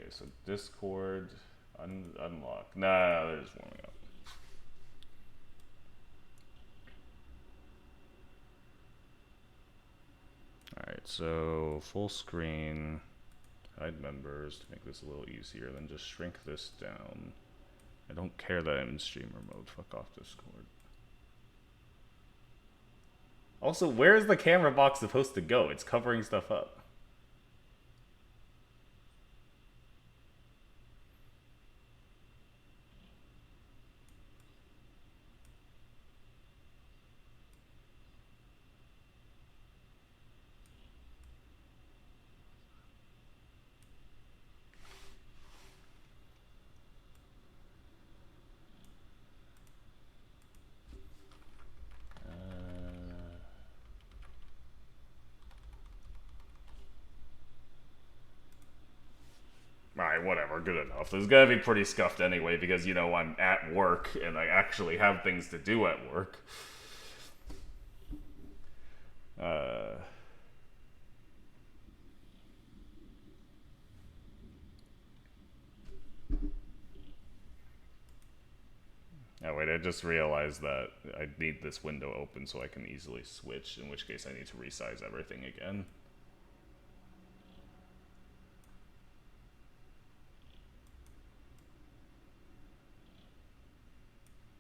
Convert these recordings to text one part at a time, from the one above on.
so Discord, unlock. Nah, they're just warming up. Alright, so full screen, hide members to make this a little easier, then just shrink this down. I don't care that I'm in streamer mode, fuck off Discord. Also, where is the camera box supposed to go? It's covering stuff up. Alright, whatever, good enough. It's gonna be pretty scuffed anyway because, you know, I'm at work and I actually have things to do at work. Oh wait, I just realized that I need this window open so I can easily switch, in which case I need to resize everything again.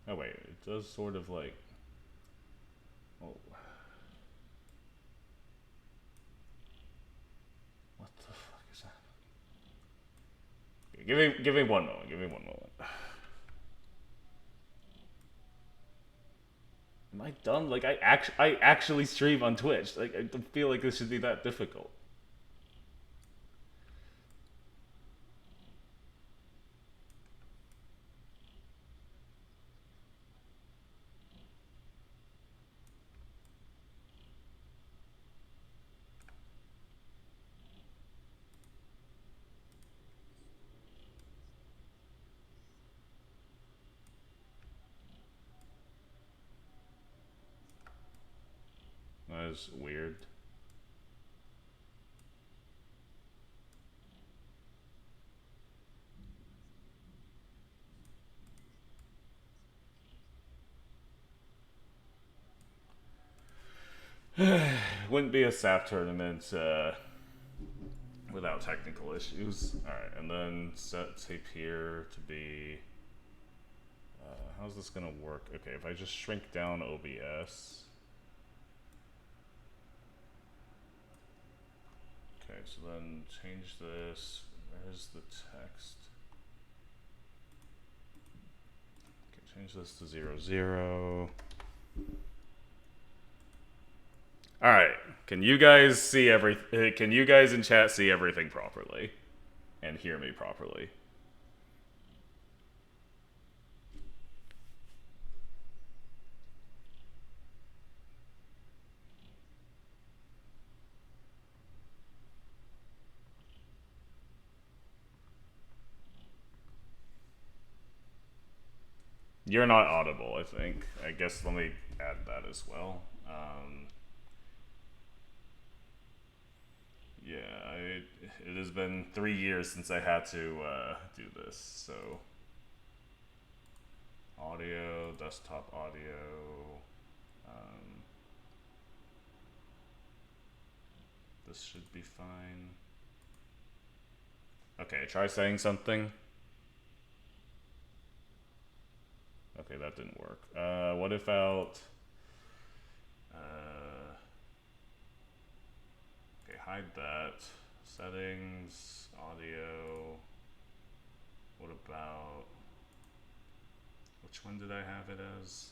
Oh wait, it does sort of like... Oh. What the fuck is that? Okay, give me one moment, give me one moment. Am I dumb? Like, I actually stream on Twitch. Like, I don't feel like this should be that difficult. That is weird. Wouldn't be a SAP tournament without technical issues. Alright, and then set Tapir to be... how's this gonna work? Okay, if I just shrink down OBS... Okay, so then change this. Where's the text? Okay, change this to 00. All right. Can you guys see everything? Can you guys in chat see everything properly and hear me properly? You're not audible, I think. I guess let me add that as well. Yeah, it has been 3 years since I had to do this, so audio, desktop audio. This should be fine. Okay, try saying something. Okay, that didn't work. What about... okay, hide that. Settings, audio. What about... which one did I have it as?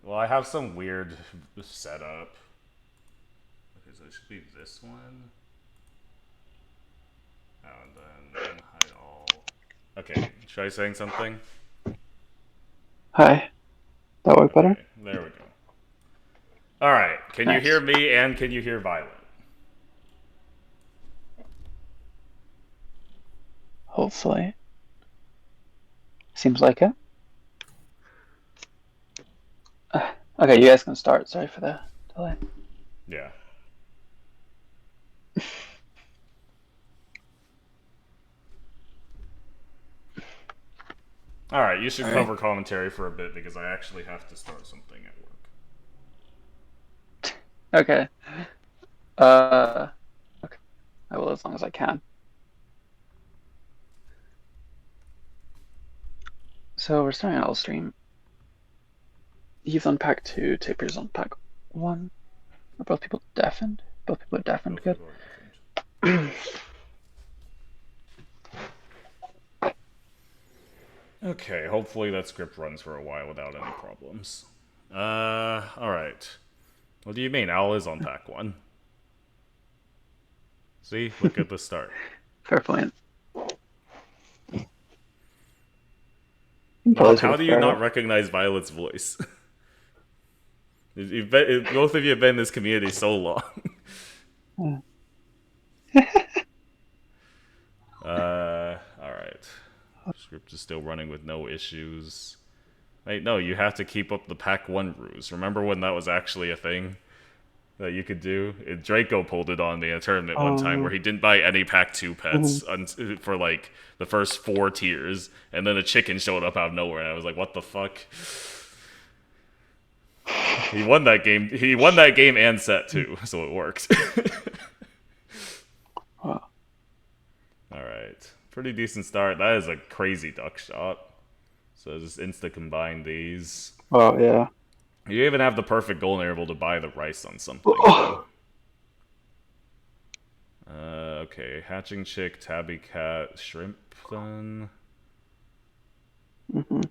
Well, I have some weird setup. Okay, so it should be this one. Oh, and then hide all. Okay, try saying something. Hi. That work better? There we go. Alright, can you hear me and can you hear Violet? Hopefully. Seems like it. Okay, you guys can start. Sorry for the delay. Yeah. Alright, you should All right. cover commentary for a bit because I actually have to start something at work. Okay. Uh, okay. I will as long as I can. So we're starting out stream. He's on pack 2, Tapir's on pack 1. Are both people deafened? Both people are deafened, Both good. people are different. Okay, hopefully that script runs for a while without any problems. Alright. What do you mean? Owl is on pack 1. See? Look at the start. Fair point. You can probably Mob, take how a do you fair not hit. recognize Violet's voice? Both of you have been in this community so long. Yeah. Alright. Script is still running with no issues. Wait, no, you have to keep up the pack 1 ruse. Remember when that was actually a thing that you could do? Draco pulled it on me in a tournament one time where he didn't buy any pack 2 Mhm. pets for like the first 4 tiers, and then a chicken showed up out of nowhere, and I was like, what the fuck? He won that game. He won that game and set too, so it worked. Wow. Alright. Pretty decent start. That is a crazy duck shot. So just insta combine these. Wow, yeah. You even have the perfect goal and you're able to buy the rice on something too. Oh. Okay, hatching chick, tabby cat, shrimp then. Mm-hmm.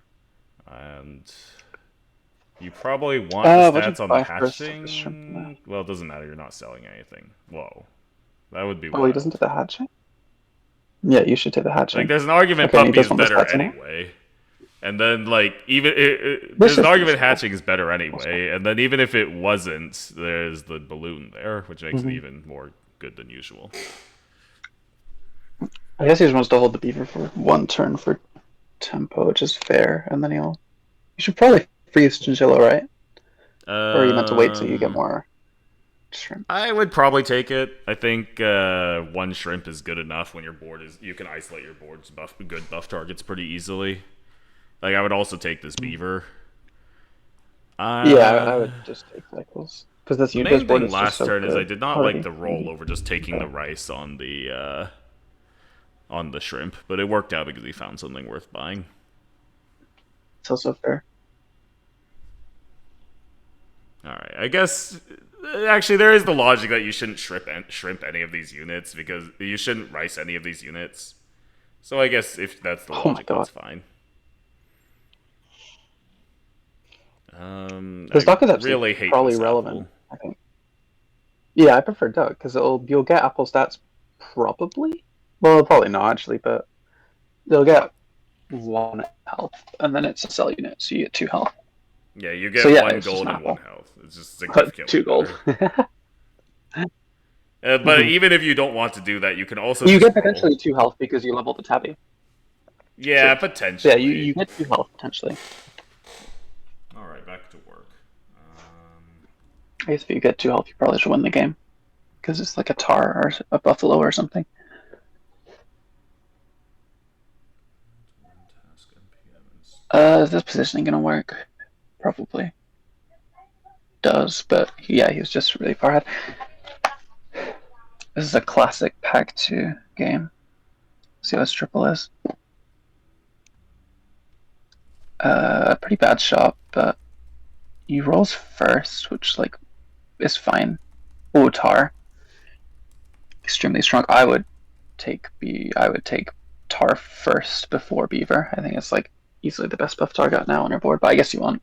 And you probably want the What did stats you on the buy first of the shrimp in there? hatching. Well, it doesn't matter, you're not selling anything. Whoa. That would be Oh, he doesn't wild. do the hatching? Yeah, you should take the Like, hatching. there's an argument Okay, and he puppy does is want the better stats in it? anyway. And then, like, This there's an is argument useful. hatching is better anyway. And then, even if it wasn't, there's the balloon there, which makes it Mm-hmm. even more good than usual. I guess he just wants to hold the beaver for 1 turn for tempo, which is fair, and then he'll... You should probably freeze Chinchilla, right? Or are you meant to wait till you get Um, more shrimp? I would probably take it. I think 1 shrimp is good enough when your board is. You can isolate your board's good buff targets pretty easily. Like, I would also take this beaver. Yeah, I Uh, would just take cycles. Because this the this main board thing is just last so turn is I good did not like already. the roll over just taking the rice on the shrimp, but it worked out because he found something worth buying. It's also fair. All right, I guess actually there is the logic that you shouldn't shrimp any of these units because you shouldn't rice any of these units. So I guess if that's the Oh my logic, god. that's fine. This I dock is actually really hate probably this relevant, apple. I think. Yeah, I prefer duck, because you'll get apple stats probably. Well, probably not actually, but they'll get 1 health, and then it's a cell unit, so you get 2 health. Yeah, you So get yeah, 1 it's just gold an and 1 apple. health. It's just But significantly 2 gold. better. But Mhm. even if you don't want to do that, you can also You just get roll. potentially 2 health because you level the tabby, too. Yeah, So yeah, potentially. you get 2 health potentially. All right, back to work. I guess if you get 2 health, you probably should win the game. Because it's like a tar or a buffalo or something. Is this positioning gonna work? Probably does, but yeah, he was just really far ahead. This is a classic pack 2 game. See what triple is. Pretty bad shot, but he rolls first, which like is fine. Oh, tar, extremely strong. I would take tar first before beaver. I think it's like easily the best buff tar got now on your board. But I guess you want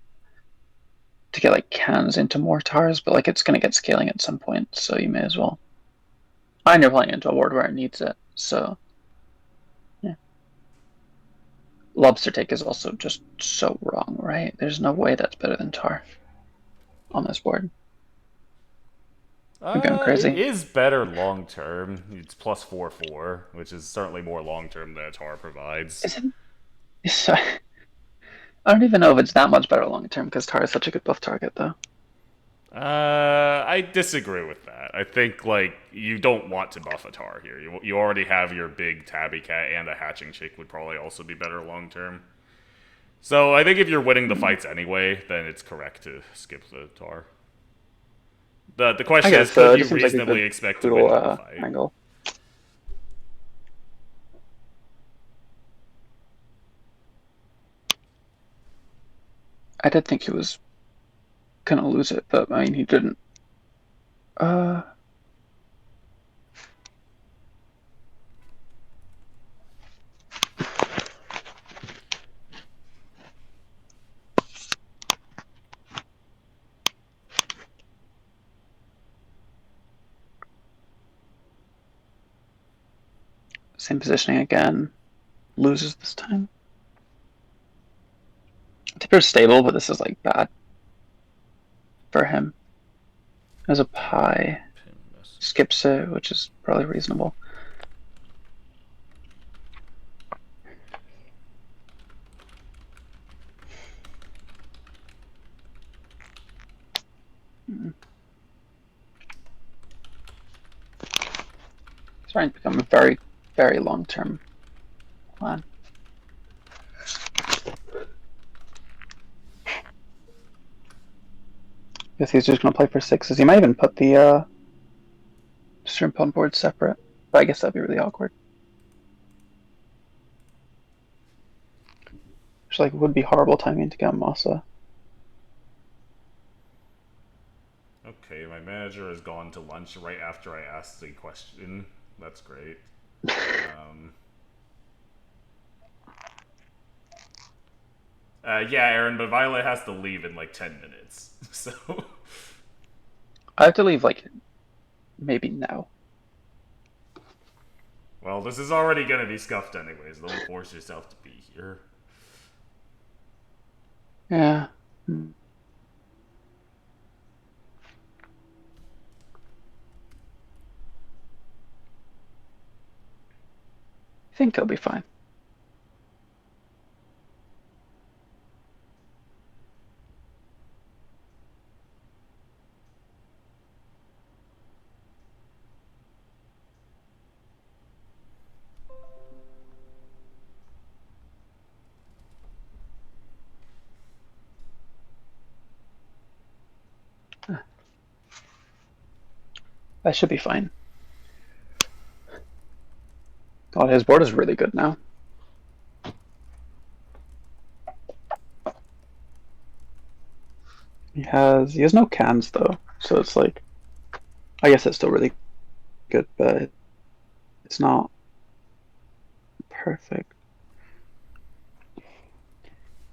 to get like cans into more tars, but like it's gonna get scaling at some point, so you may as well. And you're playing into a board where it needs it, so yeah. Lobster take is also just so wrong, right? There's no way that's better than tar on this board. I'm going It crazy. is better long term. It's plus 4/4, which is certainly more long term than Atar provides. Is it? I don't even know if it's that much better long term because tar is such a good buff target, though. I disagree with that. I think like you don't want to buff a tar here. You already have your big tabby cat, and a hatching chick would probably also be better long term. So I think if you're winning the fights anyway, then it's correct to skip the tar. The I question is, guess so. could It you just seems like a reasonably good expect to poodle win the fight? angle. I did think he was gonna lose it, but I mean he didn't. Uh, Same positioning again. Loses this time. Tipper's stable, but this is like bad for him. There's a pie. Skips it, which is probably reasonable. Starting to become a very, very long-term plan. Guess he's just gonna play for sixes. He might even put the shrimp on board separate, but I guess that'd be really awkward. Which like would be horrible timing to get Masa. Okay, my manager has gone to lunch right after I asked the question. That's great. Yeah, Aaron, but Violet has to leave in like 10 minutes. So. I have to leave like maybe now. Well, this is already gonna be scuffed anyways. Don't force yourself to be here. Yeah. I think he'll be fine. That should be fine. God, his board is really good now. He has no cans though, so it's like I guess it's still really good, but it's not perfect.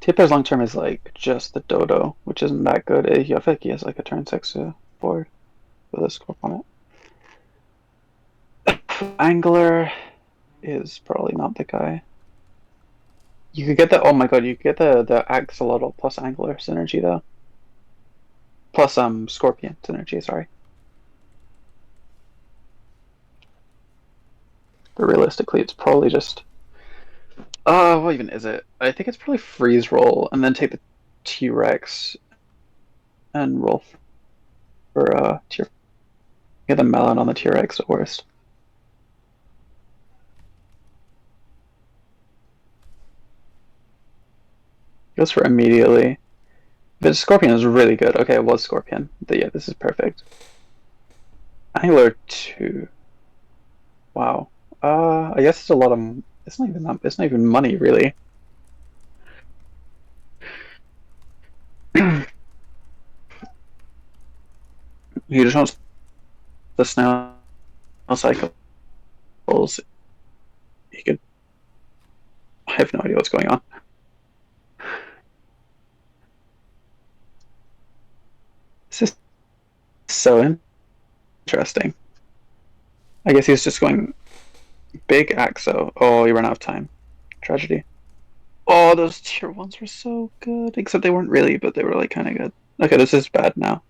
Tipper's long term is like just the dodo, which isn't that good. I feel like he has like a turn six board with a scope on it. Angler is probably not the guy. You could get the oh my god, you could get the axolotl plus angler synergy though. Plus scorpion synergy, sorry. But realistically it's probably just what even is it? I think it's probably freeze roll and then take the T-Rex and roll for get the melon on the T-Rex at worst. Goes for immediately. But Scorpion is really good. Okay, it was Scorpion. But yeah, this is perfect. Angler 2. Wow. I guess it's a lot of. It's not even that. It's not even money really. He just wants the snail cycles. He could. I have no idea what's going on. This is so interesting. I guess he's just going big Axo. Oh, he ran out of time. Tragedy. Oh, those tier ones were so good. Except they weren't really, but they were like kind of good. Okay, this is bad now.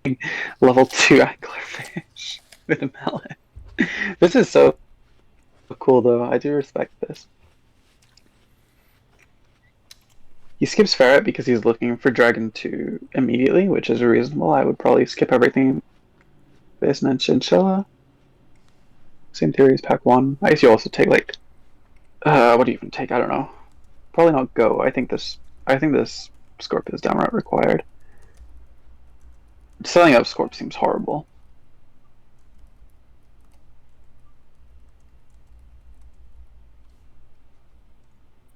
Level 2 anglerfish with a melon. This is so cool though. I do respect this. He skips Ferret because he's looking for Dragon 2 immediately, which is reasonable. I would probably skip everything based on Chinchilla. Same theory as Pack 1. I guess you also take like what do you even take? I don't know. Probably not Go. I think this Scorp is downright required. Selling up Scorp seems horrible.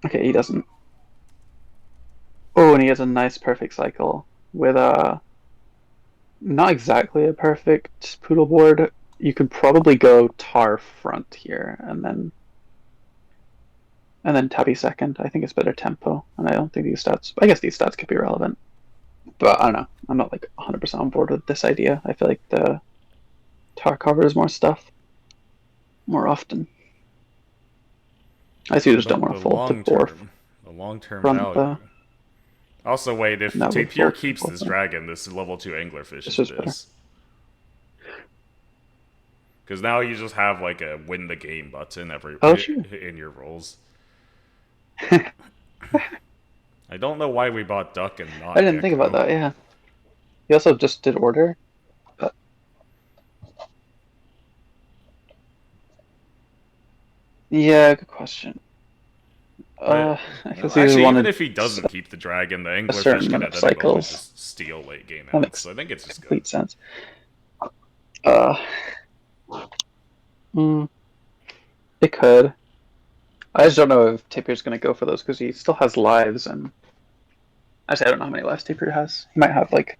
Okay, he doesn't. Oh, and he has a nice perfect cycle with a not exactly a perfect poodle board. You could probably go Tar front here and then Tabby second. I think it's better tempo, and I don't think these stats. I guess these stats could be relevant, but I don't know. I'm not like 100% on board with this idea. I feel like the Tar covers more stuff more often. I see you just don't But want to fold to the long term front value. Also, wait, if and that would Tapir fold to keeps fold this them. dragon, this level 2 anglerfish This is is better. Abyss. Because now you just have like a win the game button every Oh, sure. in your rolls. I don't know why we bought Duck and I not didn't think about Gecko. that. Yeah. He also just did order, but yeah, good question. But I well, guess he just actually, even wanted if he doesn't keep the dragon, the a certain anglerfish can amount at of any moment cycles. just steal late game That outs. makes So I think it's just good. complete sense. Uh, mm, it could. I just don't know if Tapir's going to go for those because he still has lives, and actually, I don't know how many lives Tapir has. He might have like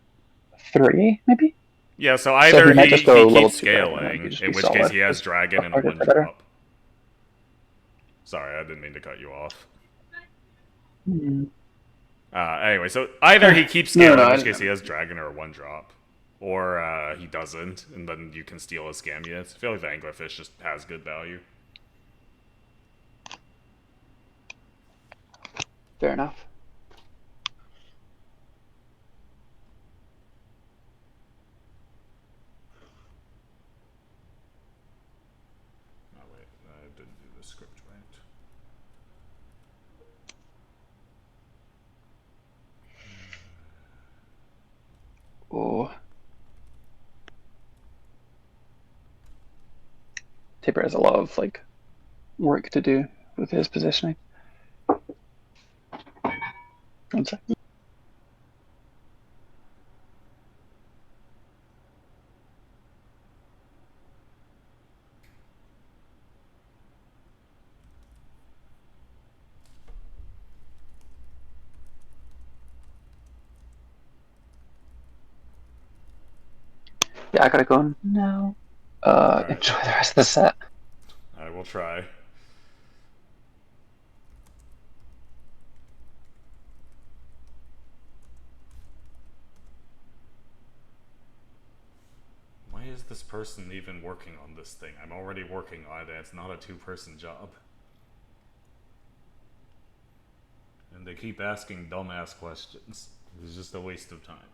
three, maybe. Yeah, so So either he might just he go level keeps two dragon, and then he scaling, just in be which case solid he has because dragon buff and a card is one better. drop. Sorry, I didn't mean to cut you off. Mm. Anyway, so either he keeps No, scaling, in I which didn't case he know. has dragon or a one drop, or he doesn't, and then you can steal his scam units. I feel like the anglerfish just has good value. Fair enough. Oh wait, I didn't do the script right. Oh, Tapir has a lot of like work to do with his positioning. One second. Yeah, I gotta go now. All right, Enjoy the rest of the set. I will try. Why is this person even working on this thing? I'm already working on it. It's not a two-person job. And they keep asking dumbass questions. It's just a waste of time.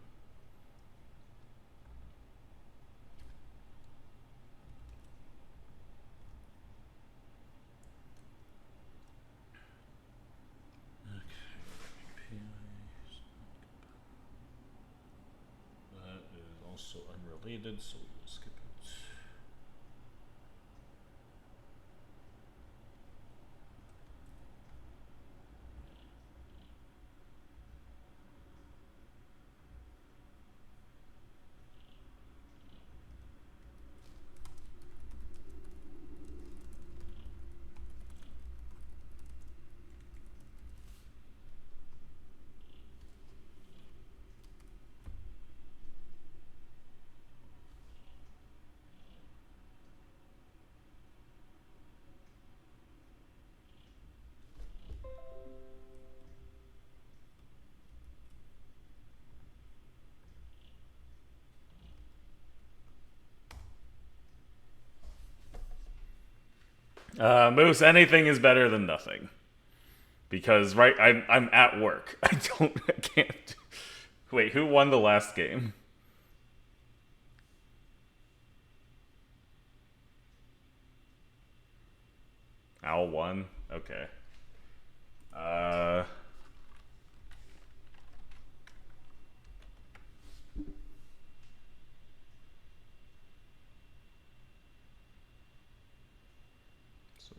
That is also unrelated, so we will skip it. Moose, anything is better than nothing. Because I'm at work. I can't. Wait, who won the last game? Owl won. Okay. Uh,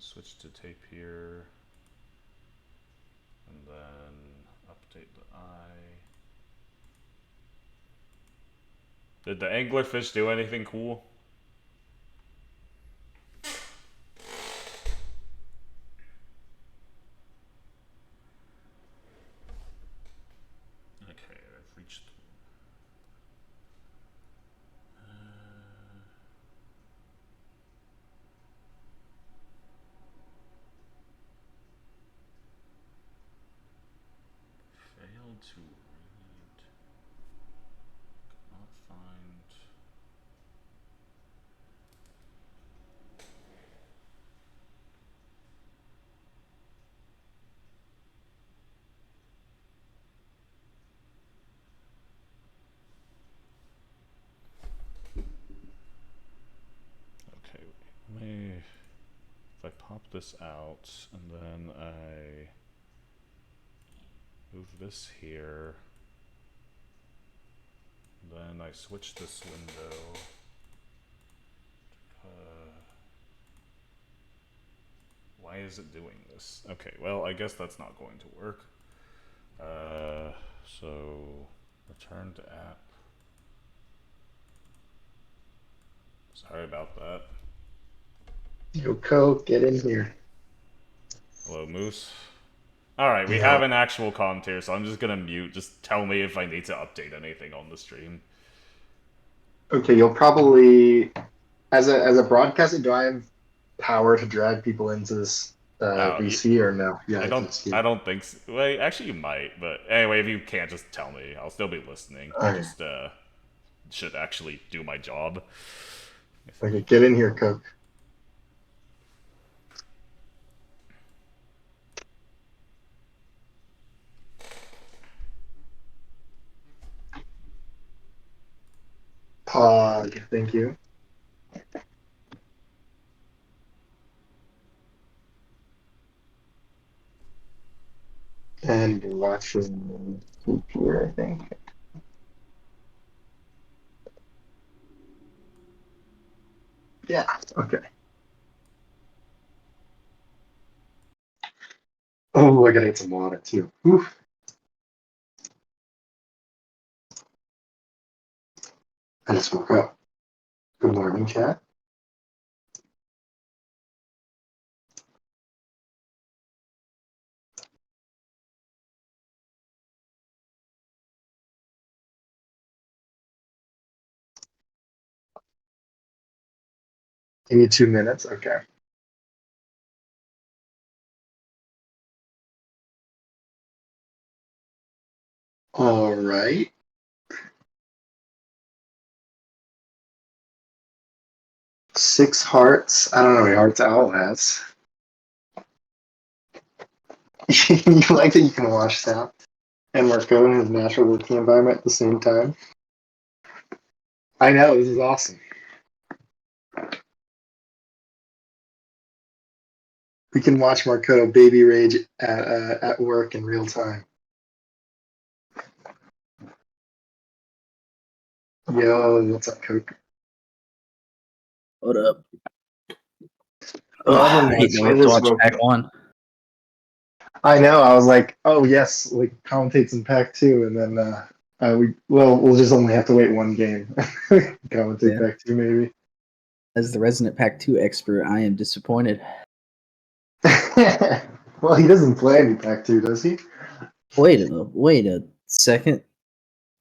switch to Tapir, and then update the eye. Did the anglerfish do anything cool? Okay, I've reached. Failed to read. Cannot find. Okay, let me. If I pop this out and then I move this here, then I switch this window. Why is it doing this? Okay, well, I guess that's not going to work. So return to app. Sorry about that. Yo, Coke, get in here. Hello, Moose. Alright, we have an actual comment here, so I'm just gonna mute. Just tell me if I need to update anything on the stream. Okay, you'll probably, as a broadcaster, do I have power to drag people into this VC or no? Yeah, I don't think so. Wait, actually you might, but anyway, if you can't, just tell me. I'll still be listening. I Okay. just should actually do my job. Okay, get in here, Coke. Pog, thank you. And you're watching here, I think. Yeah, okay. Oh, I gotta get some water too. Oof. I just woke up. Good morning, chat. Give me 2 minutes. Okay. All right. Six hearts. I don't know how many hearts Owl has. You like that you can watch SAP and Marco in his natural working environment at the same time? I know, this is awesome. We can watch Marco baby rage at work in real time. Yo, what's up, Coke? What up? Love him, I hate that we have to watch Pack 1. I know. I was like, oh yes, like commentates in Pack 2, and then we'll just only have to wait one game. Commentate Pack 2 maybe. As the resident Pack 2 expert, I am disappointed. Well, he doesn't play any Pack 2, does he? Wait a second.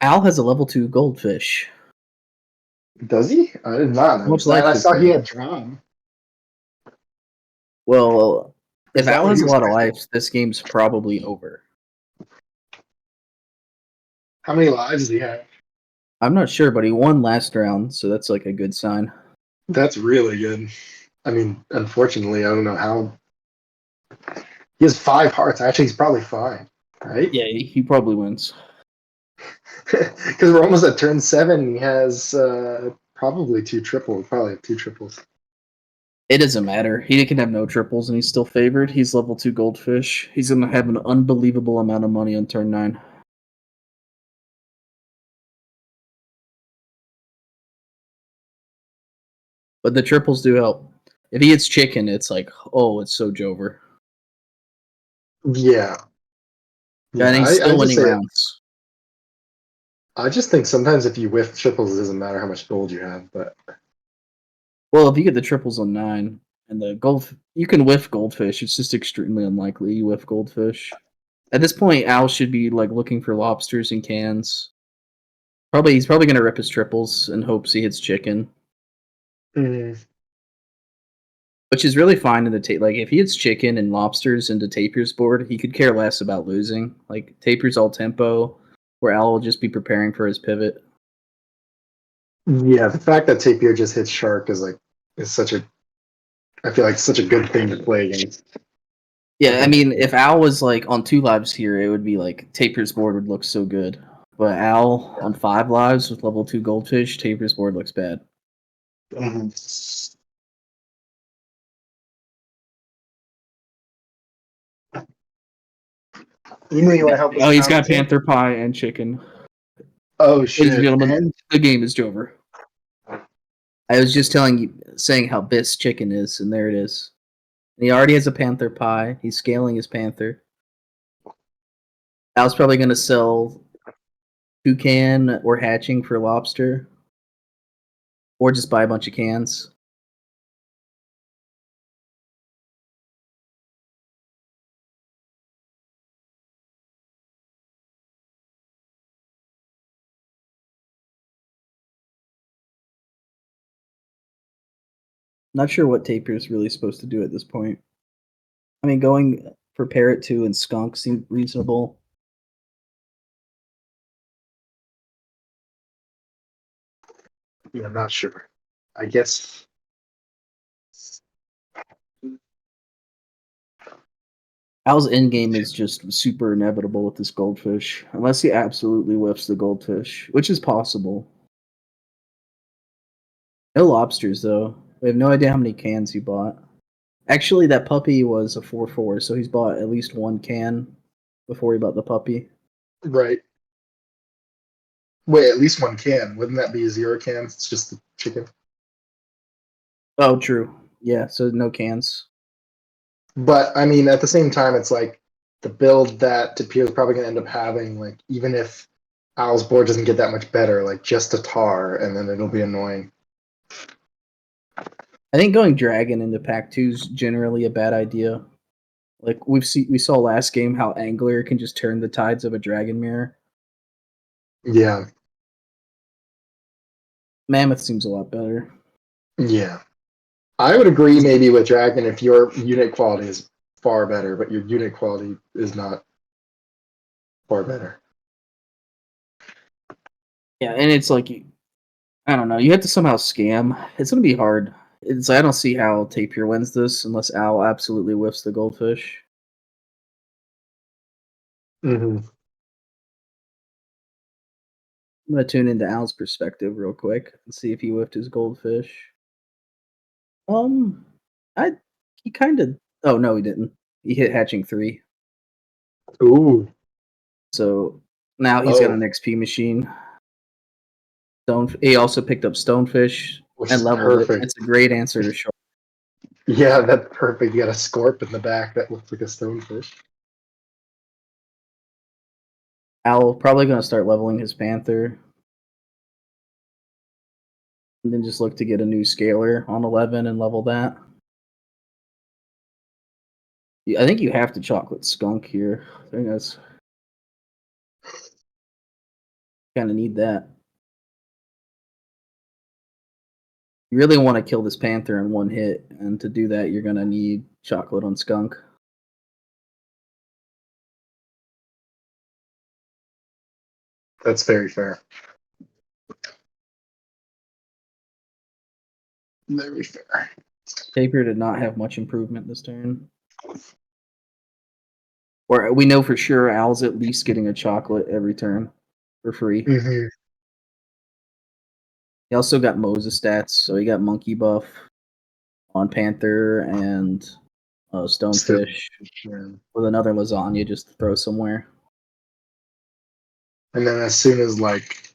Al has a level 2 goldfish. Does he? I did not know. Much life I is saw he there. had Drum. Well, Is if that Al what has he a was lot of playing? lives, this game's probably over. How many lives does he have? I'm not sure, but he won last round, so that's like a good sign. That's really good. I mean, unfortunately, I don't know how. He has 5 hearts. Actually, he's probably fine, right? Yeah, he probably wins. Because we're almost at turn 7. He has probably 2 triples. Probably have 2 triples. It doesn't matter. He can have no triples, and he's still favored. He's level 2 goldfish. He's going to have an unbelievable amount of money on turn 9. But the triples do help. If he hits chicken, it's like, oh, it's so Jover. Yeah. And he's still winning rounds. I just think sometimes if you whiff triples, it doesn't matter how much gold you have. But Well, if you get the triples on 9 and the gold, you can whiff goldfish. It's just extremely unlikely you whiff goldfish. At this point, Al should be like looking for lobsters and cans. He's probably gonna rip his triples and hopes he hits chicken, which is really fine in the like if he hits chicken and lobsters into Tapir's board, he could care less about losing. Like Tapir's all tempo, where Al will just be preparing for his pivot. yeah, the fact that Tapir just hits shark is such a, I feel like such a good thing to play against. Yeah, I mean, if Al was like on 2 lives here, it would be like Tapir's board would look so good. But Al on 5 lives with level 2 goldfish, Tapir's board looks bad. Oh, he's got Panther Pie and chicken. Oh Ladies shit! and gentlemen, the game is over. I was just saying how Biss chicken is, and there it is. And he already has a Panther Pie. He's scaling his Panther. Al's probably going to sell toucan or hatching for lobster, or just buy a bunch of cans. Not sure what Tapir is really supposed to do at this point. I mean, going for Parrot 2 and Skunk seemed reasonable. Yeah, I'm not sure. I guess. Al's endgame is just super inevitable with this goldfish, unless he absolutely whiffs the goldfish, which is possible. No lobsters, though. We have no idea how many cans he bought. Actually, that puppy was a 4/4, so he's bought at least 1 can before he bought the puppy. Right. Wait, at least one can. Wouldn't that be a 0 can? It's just the chicken. Oh, true. Yeah, so no cans. But I mean, at the same time, it's like the build that Tapir is probably going to end up having. Like, even if Owl's board doesn't get that much better, like just a tar, and then it'll be annoying. I think going dragon into pack 2 is generally a bad idea. Like we saw last game how Angler can just turn the tides of a dragon mirror. Yeah. Mammoth seems a lot better. Yeah. I would agree maybe with Dragon if your unit quality is far better, but your unit quality is not far better. Yeah, and it's like I don't know. You have to somehow scam. It's gonna be hard. I don't see how Tapir wins this unless Al absolutely whiffs the goldfish. Mm-hmm. I'm gonna tune into Al's perspective real quick and see if he whiffed his goldfish. I he kind of. Oh no, he didn't. He hit hatching 3. Ooh. So now he's got an XP machine. He also picked up Stonefish Which and is leveled perfect. it. It's a great answer to Shark. Yeah, that's perfect. You got a scorp in the back that looks like a stonefish. Al probably going to start leveling his Panther. And then just look to get a new scaler on 11 and level that. I think you have to chocolate skunk here. I think that's kind of need that. You really want to kill this Panther in 1 hit, and to do that, you're going to need chocolate on skunk. That's very fair. Very fair. Tapir did not have much improvement this turn. Or we know for sure Al's at least getting a chocolate every turn for free. Mm-hmm. He also got Moses stats, so he got monkey buff on Panther and Stonefish Yeah. with another lasagna just to throw somewhere. And then as soon as like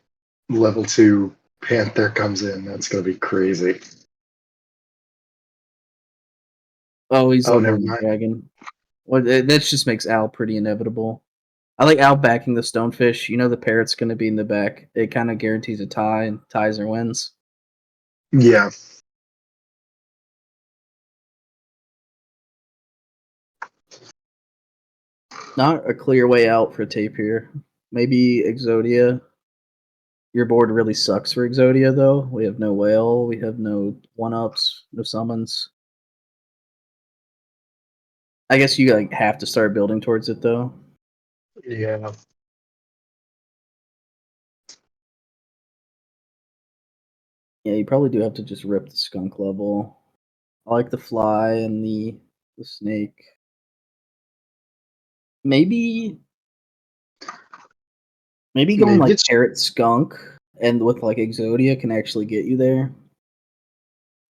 level 2 Panther comes in, that's gonna be crazy. Oh, he's Oh, never leveling the mind. dragon. Well, that just makes Al pretty inevitable. I like Al backing the stonefish. You know the parrot's going to be in the back. It kind of guarantees a tie, and ties or wins. Yeah. Not a clear way out for Tapir. Maybe Exodia. Your board really sucks for Exodia, though. We have no whale. We have no one-ups, no summons. I guess you like have to start building towards it, though. Yeah. Yeah, you probably do have to just rip the skunk level. I like the fly and the snake. Maybe going Maybe like it's parrot skunk and with like Exodia can actually get you there.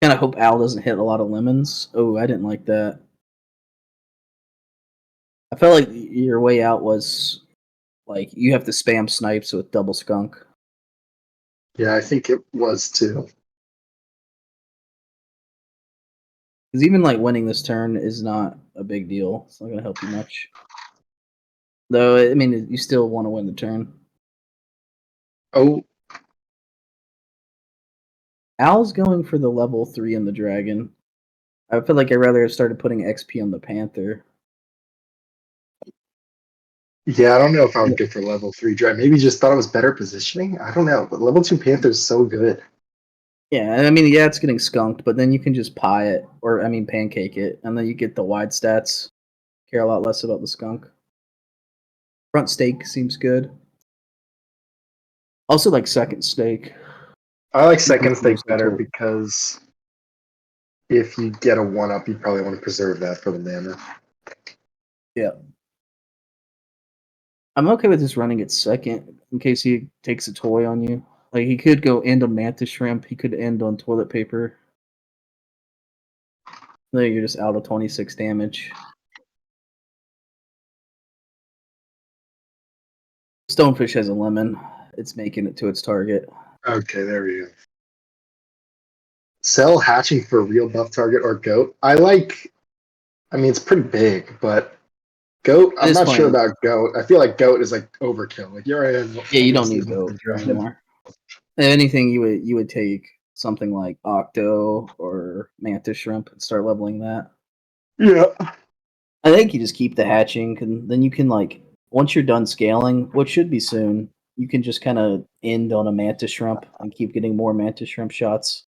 Kind of hope Al doesn't hit a lot of lemons. Oh, I didn't like that. I felt like your way out was like you have to spam snipes with double skunk. yeah, I think it was too. Because even like winning this turn is not a big deal. It's not going to help you much. Though, I mean, you still want to win the turn. Oh, Al's going for the level 3 in the dragon. I feel like I'd rather have started putting XP on the panther. yeah, I don't know if I would go for level 3 drive. Maybe just thought it was better positioning. I don't know, but level 2 Panther's so good. Yeah, I mean, yeah, it's getting skunked, but then you can just pie it, or I mean, pancake it, and then you get the wide stats. Care a lot less about the skunk. Front stake seems good. Also, like second stake. I like second stake Mostly better total. because if you get a 1-up, you probably want to preserve that for the mana. Yeah. I'm okay with just running it second in case he takes a toy on you. Like he could go end on mantis shrimp. He could end on toilet paper. Then you're just out of 26 damage. Stonefish has a lemon. It's making it to its target. Okay, there we go. Sell hatching for a real buff target or goat. I mean, it's pretty big, but goat, At I'm this not sure point, about goat. I feel like goat is like overkill. Like you're in yeah, you don't obviously need one goat drive. anymore. If anything, you would take something like Octo or Mantis Shrimp and start leveling that. Yeah. I think you just keep the hatching, and then you can like once you're done scaling, which should be soon, you can just kind of end on a Mantis Shrimp and keep getting more Mantis Shrimp shots.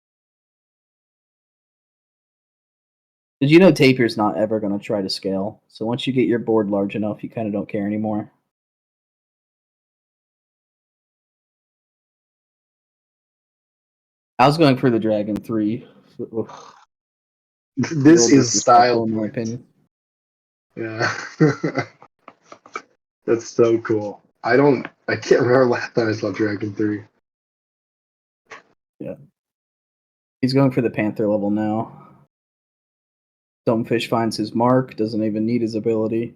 Did you know Tapir's not ever going to try to scale? So once you get your board large enough, you kind of don't care anymore. I was going for the Dragon 3. A This little is style disrespectful in my points. opinion. Yeah. That's so cool. I can't remember last time I saw Dragon 3. Yeah. He's going for the Panther level now. Stonefish finds his mark, doesn't even need his ability.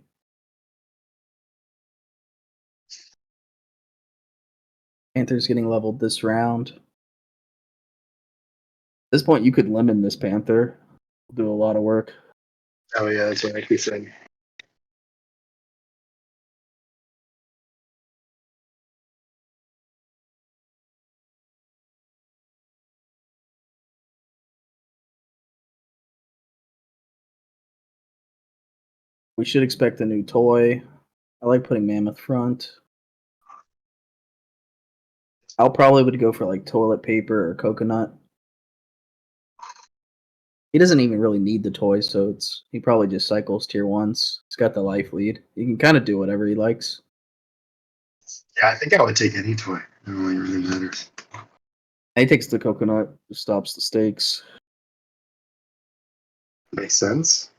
Panther's getting leveled this round. At this point, you could lemon this Panther. Do a lot of work. Oh yeah, that's what I keep saying. We should expect a new toy. I like putting Mammoth front. I'll probably would go for like toilet paper or coconut. He doesn't even really need the toy, so he probably just cycles tier ones. He's got the life lead. He can kind of do whatever he likes. Yeah, I think I would take any toy. It only really matters. And he takes the coconut, stops the stakes. Makes sense.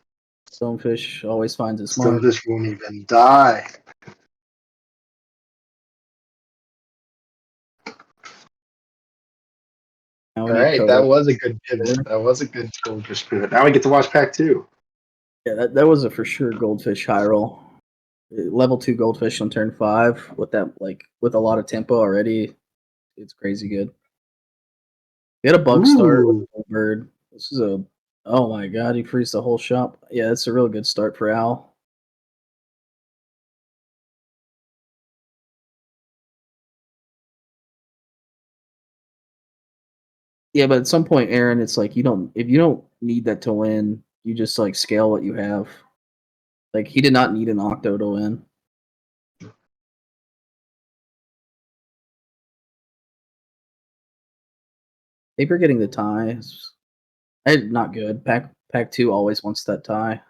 Stonefish always finds his Still mark. just won't even die. Now we All need right, that Kodo. was a good pivot. That was a good goldfish pivot. Now we get to watch pack 2. Yeah, that was a for sure goldfish high roll. Level 2 goldfish on turn 5 with that with a lot of tempo already. It's crazy good. We had a bug start with Ooh. a bird. This is a Oh my god, he frees the whole shop. Yeah, that's a real good start for Al. Yeah, but at some point, Aaron, it's like if you don't need that to win, you just like scale what you have. Like he did not need an Octo to win. Paper getting the tie is not good. Pack 2 always wants that tie.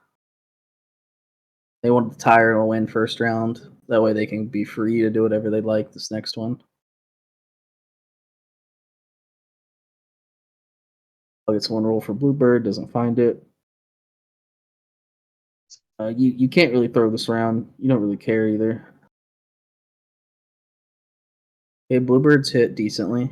They want the tire to win first round. That way they can be free to do whatever they like this next one. Gets one roll for Bluebird, doesn't find it. You can't really throw this round. You don't really care either. Okay, Bluebird's hit decently.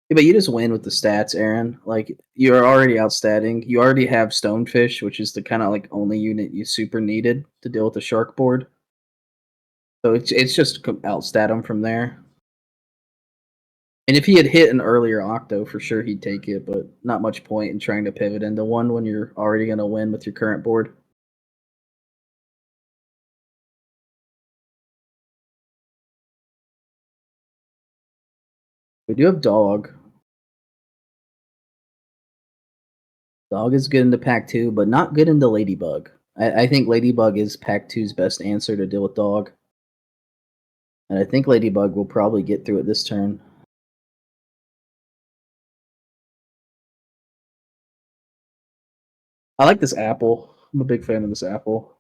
Yeah, but you just win with the stats, Aaron. Like you're already outstatting. You already have Stonefish, which is the kind of like only unit you super needed to deal with the shark board. So it's just outstat him from there. And if he had hit an earlier Octo, for sure he'd take it, but not much point in trying to pivot into one when you're already going to win with your current board. We do have Dog. Dog is good into Pack 2, but not good into Ladybug. I think Ladybug is Pack 2's best answer to deal with Dog. And I think Ladybug will probably get through it this turn. I like this apple. I'm a big fan of this apple.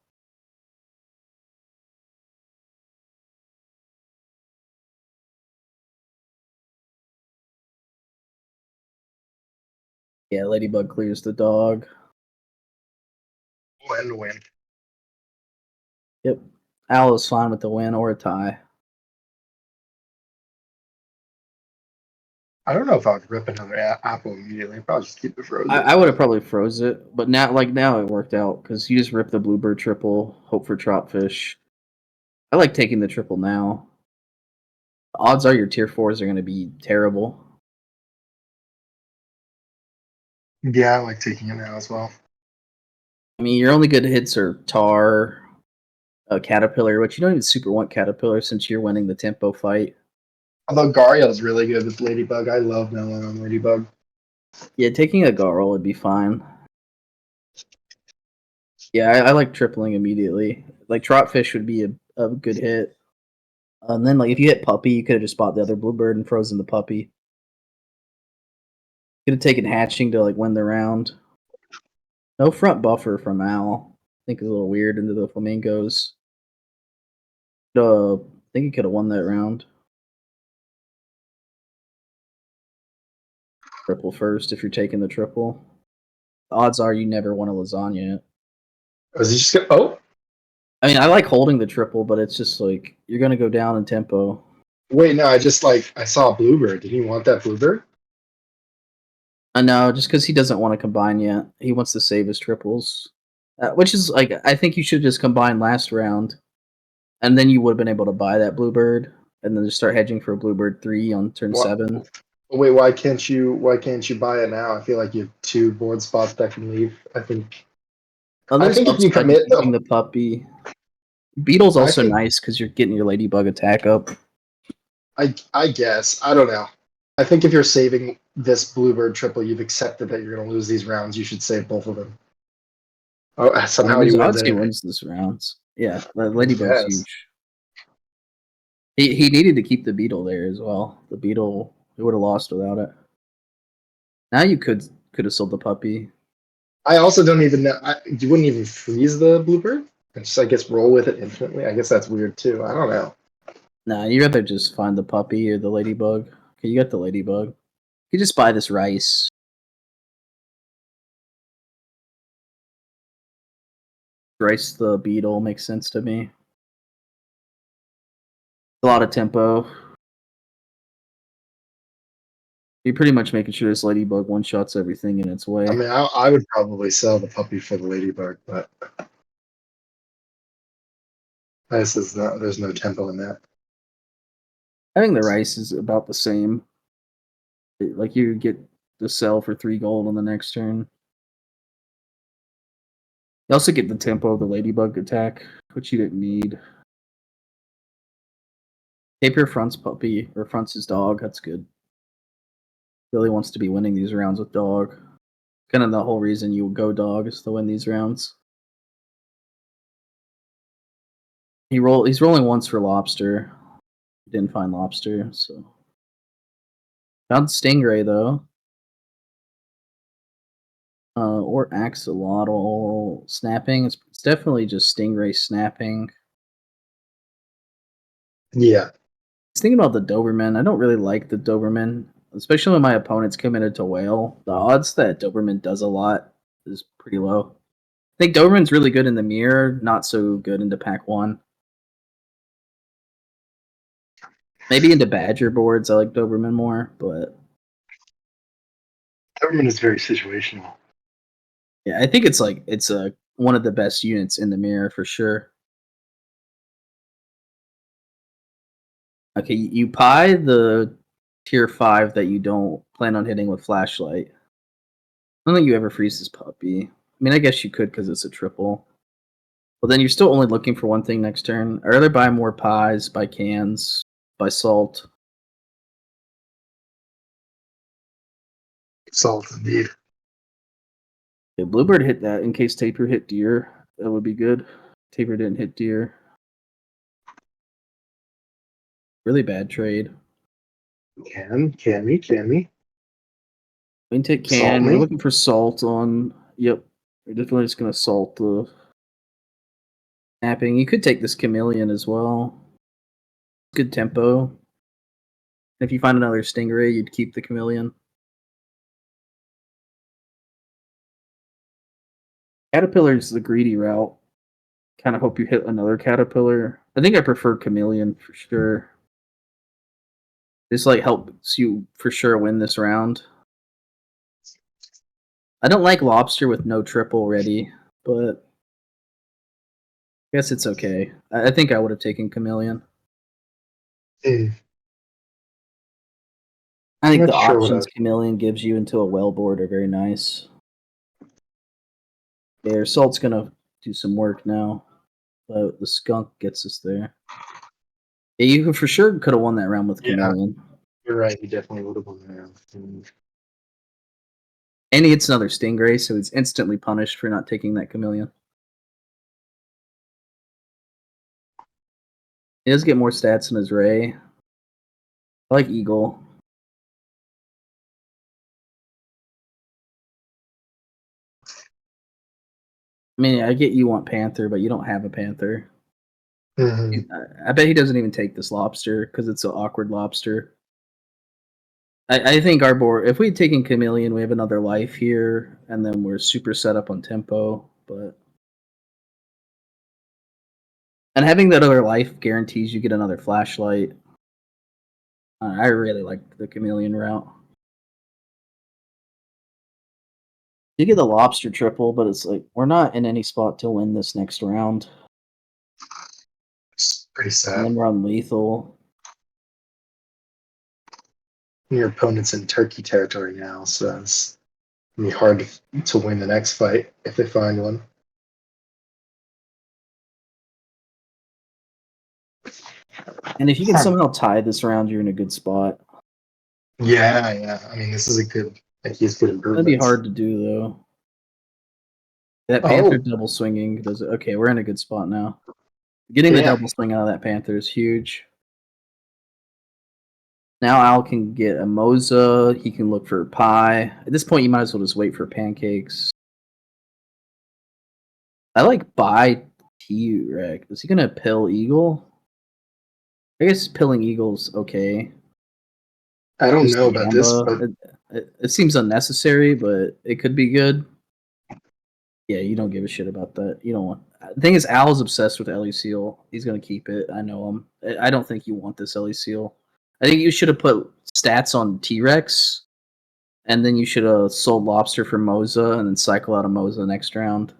Yeah, Ladybug clears the Dog. Win. Yep. Owl is fine with the win or a tie. I don't know if I would rip another apple immediately. I'd probably just keep it frozen. I would have probably froze it, but now it worked out because you just rip the Bluebird triple, hope for Trotfish. I like taking the triple now. The odds are your tier 4s are going to be terrible. Yeah, I like taking it now as well. I mean, your only good hits are Tar, Caterpillar, which you don't even super want Caterpillar since you're winning the tempo fight. Although Gariel's really good with Ladybug. I love Melon on Ladybug. Yeah, taking a Garl would be fine. Yeah, I like tripling immediately. Like Trotfish would be a good hit. And then like if you hit Puppy, you could have just bought the other Bluebird and frozen the Puppy. Could have taken Hatching to like win the round. No front buffer from Al. I think is a little weird into the Flamingos. I think he could have won that round. Triple first if you're taking the triple. The odds are you never won a lasagna. Was he just go? Oh, I mean, I like holding the triple, but it's just like you're gonna go down in tempo. wait, no. I saw a Bluebird. Did he want that Bluebird? I know, just because he doesn't want to combine yet. He wants to save his triples. Which is like I think you should just combine last round. And then you would have been able to buy that Bluebird and then just start hedging for a Bluebird 3 on turn 7. Wait, why can't you buy it now? I feel like you have 2 board spots that can leave. I think There's if you upside to commit keeping though, the Puppy. Beetle's I also think nice because you're getting your Ladybug attack up. I guess. I don't know. I think if you're saving this Bluebird triple, you've accepted that you're gonna lose these rounds. You should save both of them. Oh, somehow There's he wins odds he anyway. wins this rounds. Yeah, I Ladybug's guess. huge. He needed to keep the Beetle there as well. The Beetle, he would have lost without it. Now you could have sold the Puppy. I also don't even know. You wouldn't even freeze the Bluebird? And just, I guess, roll with it infinitely? I guess that's weird too. I don't know. Nah, you'd rather just find the Puppy or the Ladybug. Okay, you got the Ladybug. You just buy this rice. Rice the Beetle makes sense to me. A lot of tempo. You're pretty much making sure this Ladybug one-shots everything in its way. I mean, I would probably sell the Puppy for the Ladybug, but This is not. There's no tempo in that. I think the rice is about the same. Like you get the sell for 3 gold on the next turn. You also get the tempo of the ladybug attack, which you didn't need. Tapir fronts puppy or fronts his dog. That's good. Really wants to be winning these rounds with dog. Kind of the whole reason you go dog is to win these rounds. He's rolling once for lobster. Didn't find lobster, so found stingray though. Or axolotl snapping. It's definitely just stingray snapping. Yeah. I was thinking about the Doberman. I don't really like the Doberman, especially when my opponents committed to whale. The odds that Doberman does a lot is pretty low. I think Doberman's really good in the mirror, not so good into pack 1. Maybe into Badger boards, I like Doberman more, but Doberman is very situational. yeah, I think it's one of the best units in the mirror for sure. Okay, you pie the tier 5 that you don't plan on hitting with flashlight. I don't think you ever freeze this puppy. I mean, I guess you could because it's a triple. But then you're still only looking for one thing next turn. I'd rather buy more pies, buy cans, buy salt. Salt, indeed. If Bluebird hit that in case Tapir hit deer, that would be good. Tapir didn't hit deer. Really bad trade. Can we? Queen take Salt can. We're me? looking for salt on. Yep. We're definitely just going to salt the snapping. You could take this chameleon as well. Good tempo. If you find another stingray, you'd keep the chameleon. Caterpillar's the greedy route. Kind of hope you hit another caterpillar. I think I prefer chameleon for sure. This like helps you for sure win this round. I don't like lobster with no triple ready, but I guess it's okay. I think I would have taken chameleon. Hmm. I think I'm the not sure what options chameleon gives you into a well board are very nice. Yeah, salt's gonna do some work now, but the skunk gets us there. Yeah, you for sure could have won that round with Yeah. chameleon. You're right. He definitely would have won there. And he gets another stingray, so he's instantly punished for not taking that chameleon. He does get more stats in his ray. I like eagle. I mean, I get you want panther, but you don't have a panther. Mhm. I bet he doesn't even take this lobster because it's an awkward lobster. I think our board, if we had taken chameleon, we have another life here, and then we're super set up on tempo. But and having that other life guarantees you get another flashlight. I really like the chameleon route. You get the lobster triple, but it's like we're not in any spot to win this next round. It's pretty And sad. then we're on lethal. Your opponent's in turkey territory now, so it's gonna be hard to win the next fight if they find one. And if you can somehow tie this round, you're in a good spot. Yeah. I mean, this is a good. Like, he's good That'd be improvements. hard to do though. That Oh. panther double swinging does it. Okay, we're in a good spot now. Getting the Yeah. double swing out of that panther is huge. Now Al can get a moza. He can look for a pie. At this point, you might as well just wait for pancakes. I like buy T-Reg. Is he gonna pill eagle? I guess pilling eagle's okay. I don't Just know about this, but it seems unnecessary, but it could be good. Yeah, you don't give a shit about that. You don't want. The thing is, Al's obsessed with Ellie Seal. He's gonna keep it. I know him. I don't think you want this Ellie Seal. I think you should have put stats on T Rex, and then you should have sold Lobster for Moza, and then cycle out a Moza next round.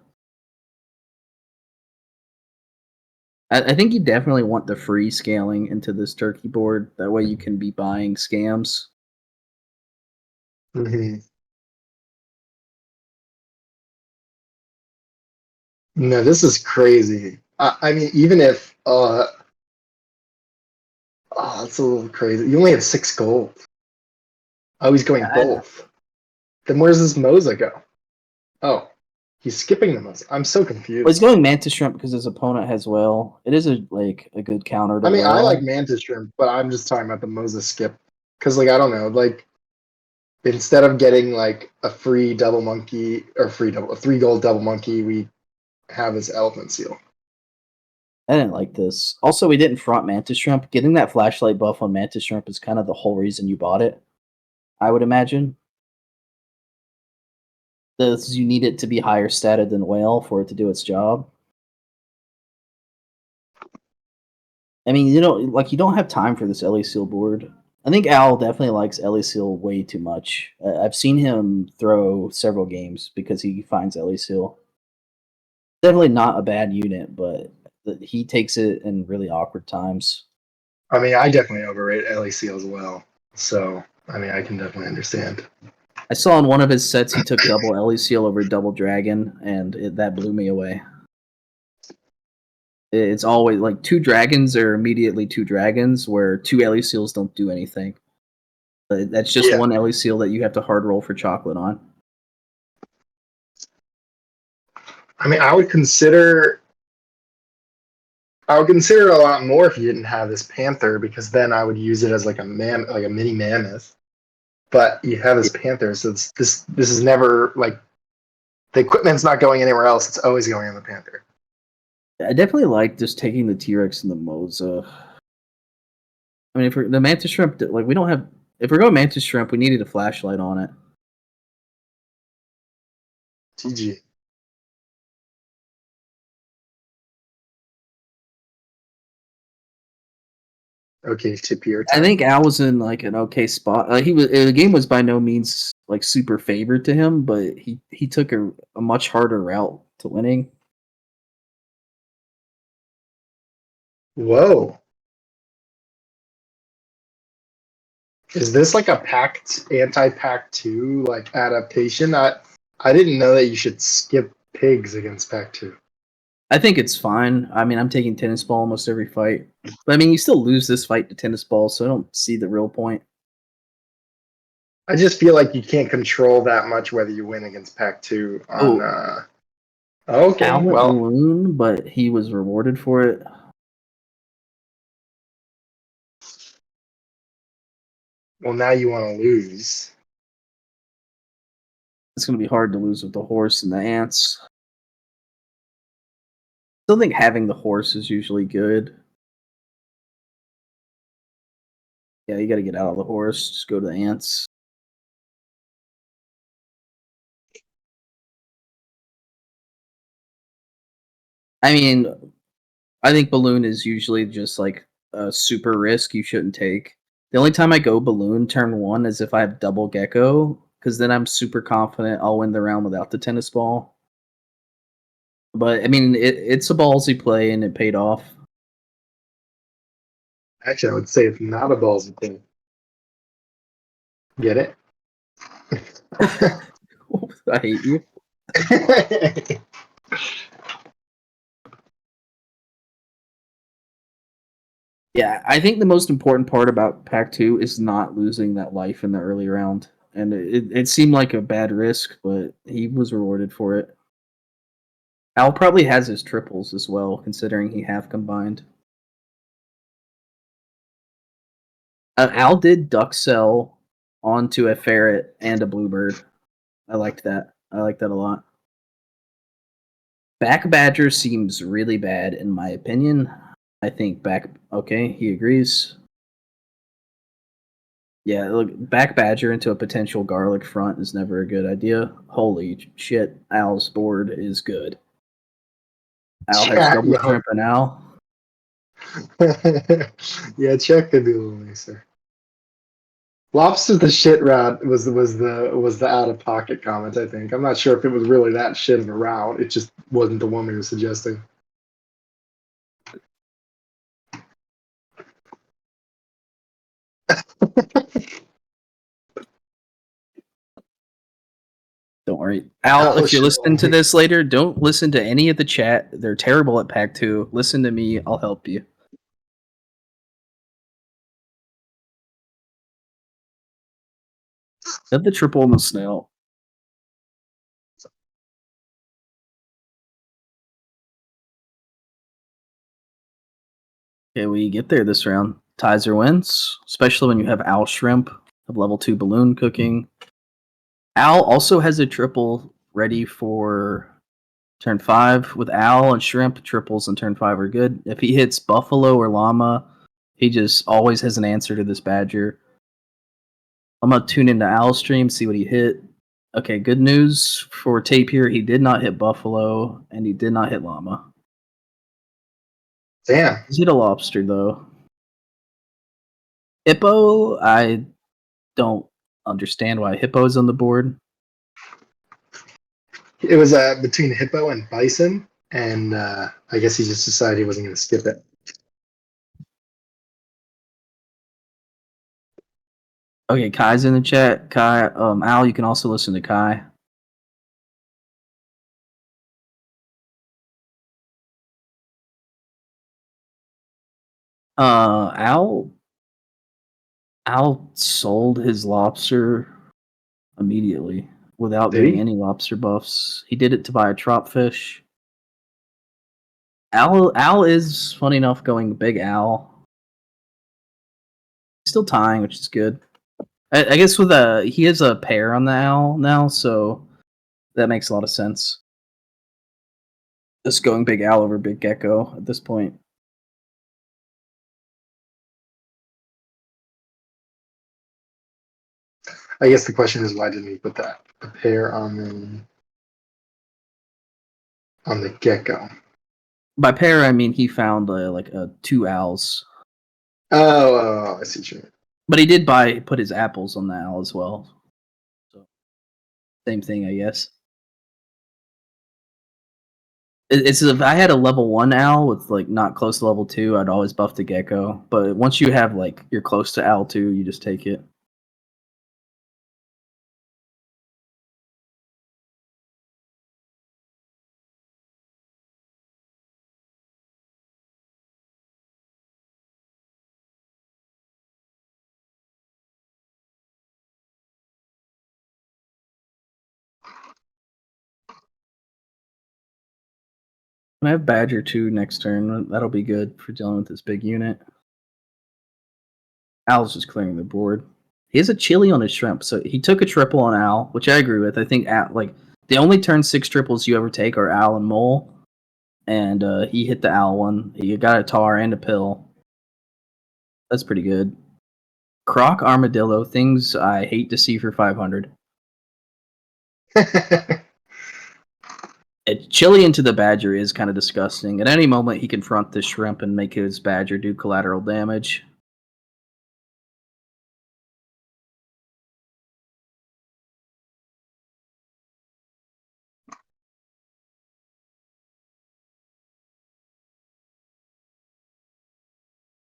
I think you definitely want the free scaling into this turkey board. That way you can be buying scams. Mhm. No, this is crazy. I mean, even if oh, that's a little crazy. You only have 6 gold. Oh, he's going I, both. Then where's this Moza go? Oh, he's skipping the Moza. I'm so well, he's confused. going Mantis Shrimp because his opponent has Whale. It is a good counter to I mean, I like Whale. Mantis Shrimp, but I'm just talking about the Moza skip. Because, like, I don't know, like, instead of getting, like, a free double monkey, or a 3 gold double monkey, we have his Elephant Seal. I didn't like this. Also, we didn't front Mantis Shrimp. Getting that flashlight buff on Mantis Shrimp is kind of the whole reason you bought it, I would imagine. You need it to be higher statted than Whale for it to do its job. I mean, you don't have time for this Ellie Seal board. I think Al definitely likes Ellie Seal way too much. I've seen him throw several games because he finds Ellie Seal. Definitely not a bad unit, but he takes it in really awkward times. I mean, I definitely overrate LAC as well. So, I mean, I can definitely understand. I saw in one of his sets he took double Ellie Seal over double Dragon, and that blew me away. It's always like 2 dragons are immediately 2 dragons, where 2 Ellie Seals don't do anything. That's just Yeah. one Ellie Seal that you have to hard roll for chocolate on. I mean, I would consider it a lot more if you didn't have this panther, because then I would use it as like a mini mammoth. But you have this panther, so this is never like the equipment's not going anywhere else. It's always going on the panther. I definitely like just taking the T-Rex and the Moza. I mean, if the Mantis Shrimp, like we don't have. If we're going Mantis Shrimp, we needed a flashlight on it. GG. Okay, Tapir I time. think Al was in like an okay spot. The game was by no means like super favored to him, but he took a much harder route to winning. Whoa. Is this like a anti-pact 2 like adaptation? I didn't know that you should skip pigs against pact 2. I think it's fine. I mean, I'm taking tennis ball almost every fight, but I mean, you still lose this fight to tennis ball, so I don't see the real point. I just feel like you can't control that much whether you win against pact 2 on okay, Al went well, balloon, but he was rewarded for it. now you want to lose. It's going to be hard to lose with the horse and the ants. Still think having the horse is usually good. Yeah, you got to get out of the horse. Just go to the ants. I mean, I think balloon is usually just like a super risk you shouldn't take. The only time I go balloon turn 1 is if I have double gecko, because then I'm super confident I'll win the round without the tennis ball. But I mean, it's a ballsy play and it paid off. Actually, I would say it's not a ballsy thing. Get it? I hate you. Yeah, I think the most important part about Pack 2 is not losing that life in the early round. And it seemed like a bad risk, but he was rewarded for it. Al probably has his triples as well, considering he half combined. Al did duck sell onto a ferret and a bluebird. I liked that. I liked that a lot. Back Badger seems really bad in my opinion. I think okay, he agrees. Yeah, look, back Badger into a potential garlic front is never a good idea. Holy shit, Al's board is good. Al has double shrimp and Al. Yeah, check could be a little nicer. Lobster the shit route was the out of pocket comment. I think I'm not sure if it was really that shit of a route. It just wasn't the one we were suggesting. Don't worry. Al, if you're Ouch. listening to this later, don't listen to any of the chat. They're terrible at Pack 2. Listen to me. I'll help you. Have the triple on the snail. Okay, we get there this round. Tizer wins, especially when you have Al Shrimp of level 2 balloon cooking. Al also has a triple ready for turn 5. With Al and Shrimp, triples in turn 5 are good. If he hits Buffalo or Llama, he just always has an answer to this Badger. I'm going to tune into Al's stream, see what he hit. Okay, good news for Tapir. He did not hit Buffalo, and he did not hit Llama. Damn. He hit a lobster, though. Hippo, I don't understand why Hippo's on the board. It was between hippo and bison, and I guess he just decided he wasn't going to skip it. Okay, Kai's in the chat. Kai, Al, you can also listen to Kai. Al sold his lobster immediately without Did getting he? any lobster buffs. He did it to buy a trop fish. Al is funny enough going big Al. Still tying, which is good. I guess with he has a pair on the Al now, so that makes a lot of sense. Just going big Al over big Gecko at this point. I guess the question is, why didn't he put that a pair on the gecko? By pair, I mean he found like 2 Als. Oh, I see what you mean. But he did put his apples on the Al as well. So same thing, I guess. It's if I had a level 1 Al with like not close to level 2, I'd always buff the Gecko. But once you have like you're close to Al 2, you just take it. I have Badger 2 next turn. That'll be good for dealing with this big unit. Al's just clearing the board. He has a chili on his shrimp, so he took a triple on Al, which I agree with. I think like the only turn 6 triples you ever take are Al and Mole, and he hit the Al one. He got a tar and a pill. That's pretty good. Croc Armadillo, things I hate to see for 500. Chili into the Badger is kind of disgusting. At any moment, he can front the shrimp and make his Badger do collateral damage.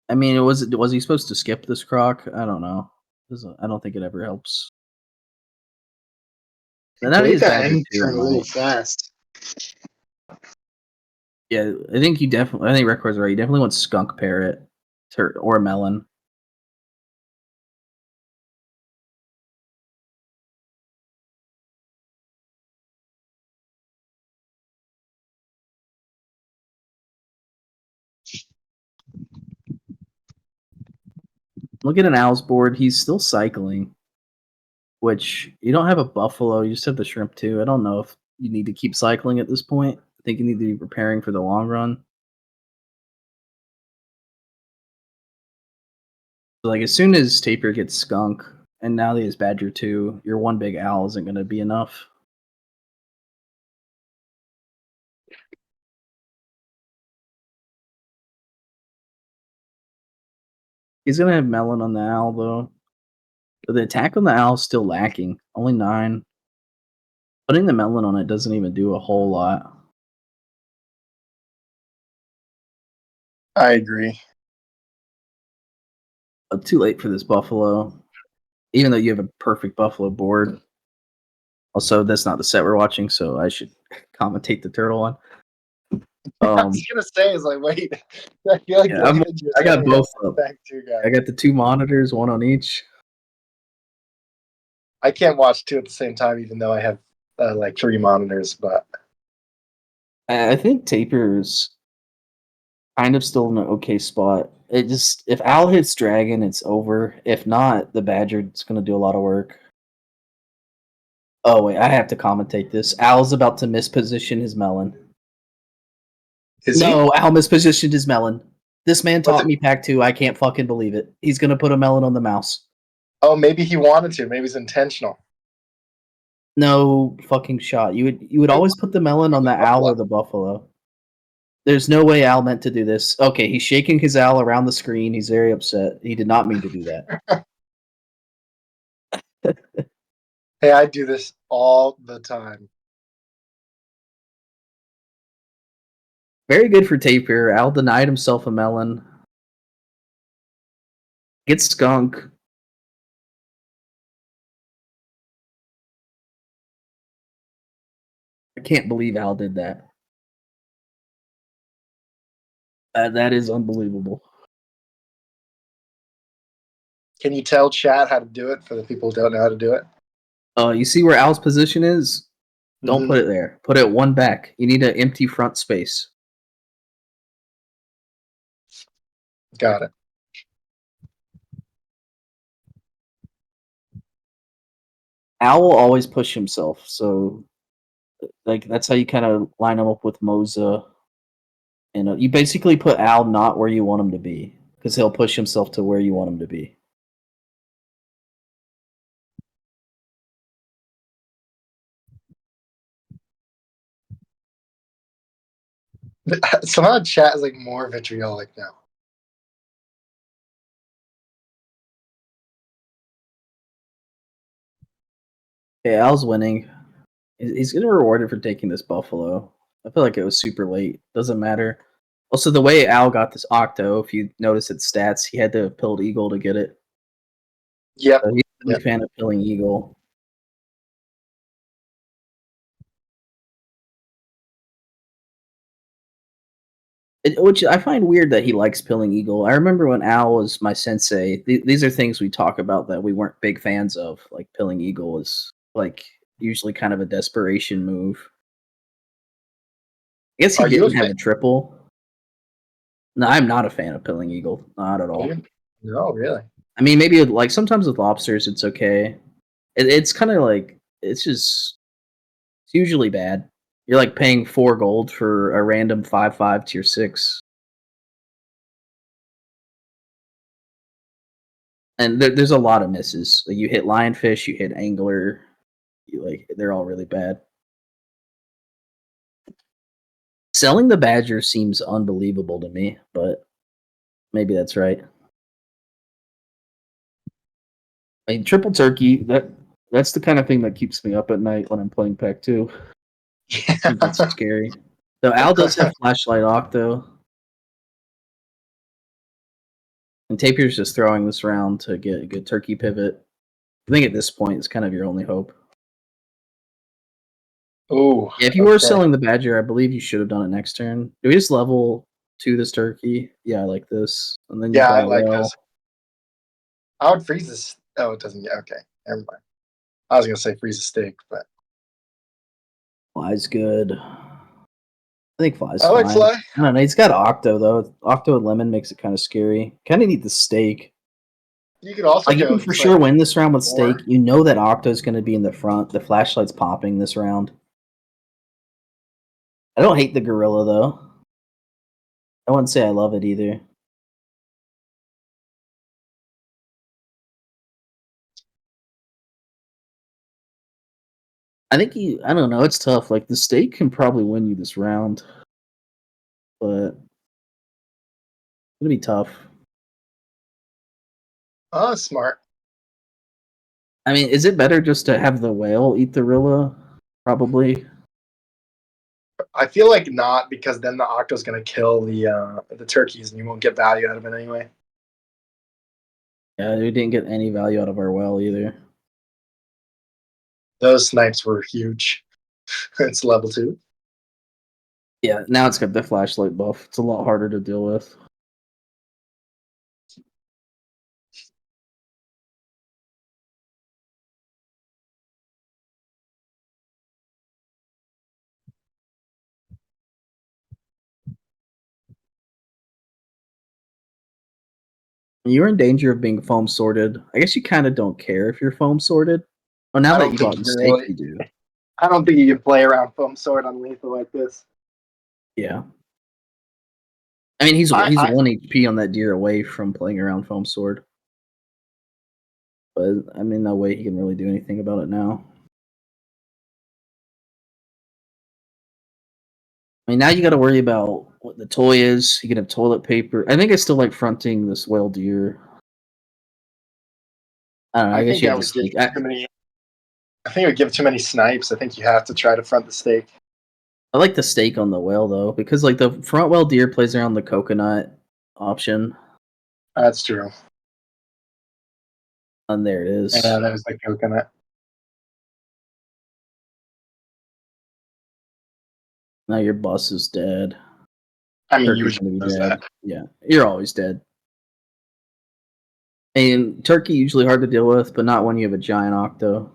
I mean, was he supposed to skip this Croc? I don't know. I don't think it ever helps. And that Played is that Badger end 2 turn in a little my. fast. Yeah, I think Record's right. You definitely want Skunk Parrot or Melon. Look at an Owl's board. He's still cycling, which you don't have a Buffalo. You just have the Shrimp too. I don't know if you need to keep cycling at this point. I think you need to be preparing for the long run. So, like as soon as Tapir gets Skunk, and now that he has Badger 2, your one big Owl isn't going to be enough. He's going to have Melon on the Owl, though. But the attack on the Owl is still lacking. Only 9. Putting the Melon on it doesn't even do a whole lot. I agree. Too late for this buffalo. Even though you have a perfect buffalo board. Also, that's not the set we're watching, so I should commentate the turtle one. I was gonna say, is like, wait, I feel like Yeah, I got both up. back two guys. I got the two monitors, one on each. I can't watch two at the same time, even though I have like 3 monitors. But I think Tapir's kind of still in an okay spot. It just if Al hits dragon, it's over. If not, the Badger's gonna do a lot of work. Oh wait, I have to commentate this. Al's about to misposition his melon. No, Al mispositioned his melon. This man taught me Pack 2. I can't fucking believe it. He's gonna put a melon on the mouse. Oh, maybe he wanted to. Maybe it's intentional. No fucking shot. You would always put the melon on the owl or the buffalo. There's no way Al meant to do this. Okay, he's shaking his owl around the screen. He's very upset. He did not mean to do that. Hey, I do this all the time. Very good for Tapir. Al denied himself a melon. Get skunk. I can't believe Al did that. That is unbelievable. Can you tell chat how to do it for the people who don't know how to do it? You see where Al's position is? Don't put it there. Put it one back. You need an empty front space. Got it. Al will always push himself, so like that's how you kind of line him up with Moza. And you basically put Al not where you want him to be because he'll push himself to where you want him to be. Somehow chat is like more vitriolic now. Okay, Al's winning. He's getting rewarded for taking this buffalo. I feel like it was super late. Doesn't matter. Also, the way Al got this octo, if you notice its stats, he had to have pilled eagle to get it. Yep. So he's a big fan of pilling eagle. Which I find weird that he likes pilling eagle. I remember when Al was my sensei. These are things we talk about that we weren't big fans of. Like pilling eagle is like usually kind of a desperation move. I guess he didn't have a triple. No, I'm not a fan of pilling eagle. Not at all. No, really. I mean, maybe like sometimes with lobsters, it's okay. It's kind of like it's usually bad. You're like paying 4 gold for a random 5/5 tier 6. And there's a lot of misses. Like you hit lionfish, you hit angler, they're all really bad. Selling the badger seems unbelievable to me, but maybe that's right. I mean, triple turkey, that's the kind of thing that keeps me up at night when I'm playing Pack 2. That's scary. So Al does have flashlight octo. And Tapir's just throwing this round to get a good turkey pivot. I think at this point it's kind of your only hope. Oh, yeah, if you were selling the badger, I believe you should have done it next turn. Do we just level 2 this turkey? Yeah, I like this. And then you I like this. I would freeze this. Oh, it doesn't. Okay, never mind. I was gonna say freeze a steak, but fly's good. I think fly's I like fine. fly. I don't know. He's got octo though. Octo and lemon makes it kind of scary. Kind of need the steak. You could also you can for sure win this round with steak. You know that octo's going to be in the front. The flashlight's popping this round. I don't hate the gorilla though. I wouldn't say I love it either. I think I don't know, it's tough. Like the steak can probably win you this round. But it'll be tough. Oh, smart. I mean, is it better just to have the whale eat the gorilla? Probably. I feel like not, because then the octo's gonna kill the turkeys and you won't get value out of it anyway. Yeah, we didn't get any value out of our well either. Those snipes were huge. It's level 2. Yeah, now it's got the flashlight buff. It's a lot harder to deal with. You're in danger of being foam sorted. I guess you kind of don't care if you're foam sorted. Well, now I that don't you think bought you can mistake, really. you do. I don't think you can play around foam sword on lethal like this. Yeah. I mean, he's I 1 HP on that deer away from playing around foam sword. But I mean, no way he can really do anything about it now. I mean, now you got to worry about what the toy is. You can have toilet paper. I think I still like fronting this whale deer. I don't know. I I guess think you I have the would give stake. too many. I think it would give too many snipes. I think you have to try to front the stake. I like the stake on the whale though, because like the front whale deer plays around the coconut option. That's true. And there it is. Yeah, that was the coconut. Now your bus is dead. I mean, Turkey's usually gonna be does dead. that. Yeah, you're always dead. And turkey usually hard to deal with, but not when you have a giant octo.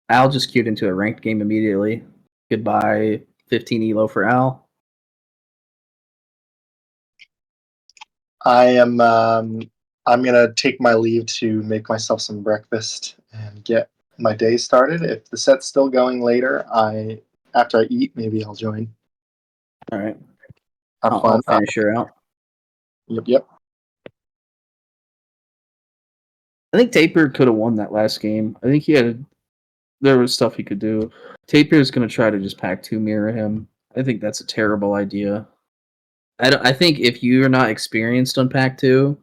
Al just queued into a ranked game immediately. Goodbye, 15 elo for Al. I am. I'm gonna take my leave to make myself some breakfast and get my day started. If the set's still going later, after I eat, maybe I'll join. All right, Have I'll fun. finish her out. Yep. I think Tapir could have won that last game. I think there was stuff he could do. Tapir's gonna try to just pack 2 mirror him. I think that's a terrible idea. I think if you're not experienced on pack 2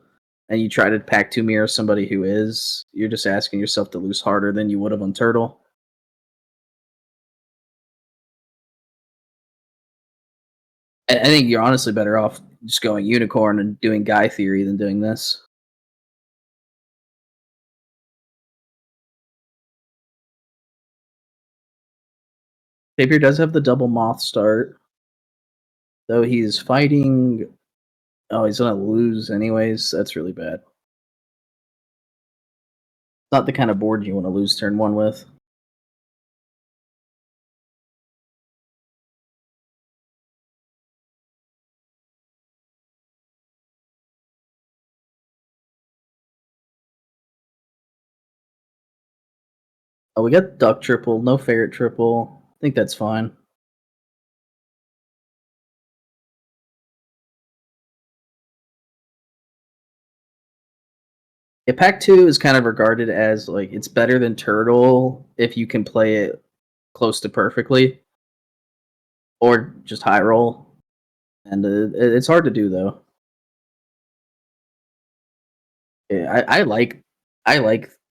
and you try to pack 2 mirror somebody who is, you're just asking yourself to lose harder than you would have on Turtle. I think you're honestly better off just going unicorn and doing guy theory than doing this. Tapir does have the double moth start, though he's fighting. Oh, he's gonna lose anyways. That's really bad. Not the kind of board you want to lose turn 1 with. Oh, we got duck triple, no ferret triple. I think that's fine. Yeah, pack 2 is kind of regarded as like it's better than turtle if you can play it close to perfectly, or just high roll, and it's hard to do though. Yeah, I like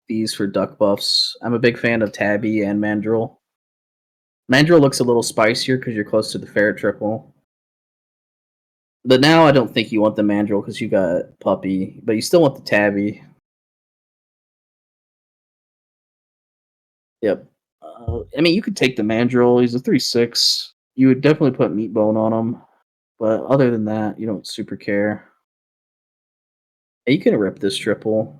these for duck buffs. I'm a big fan of Tabby and Mandrill. Mandrill looks a little spicier because you're close to the ferret triple. But now I don't think you want the Mandrill because you got Puppy, but you still want the Tabby. Yep. I mean, you could take the Mandrill. He's a 3/6. You would definitely put meat bone on him, but other than that, you don't super care. Yeah, you can rip this triple.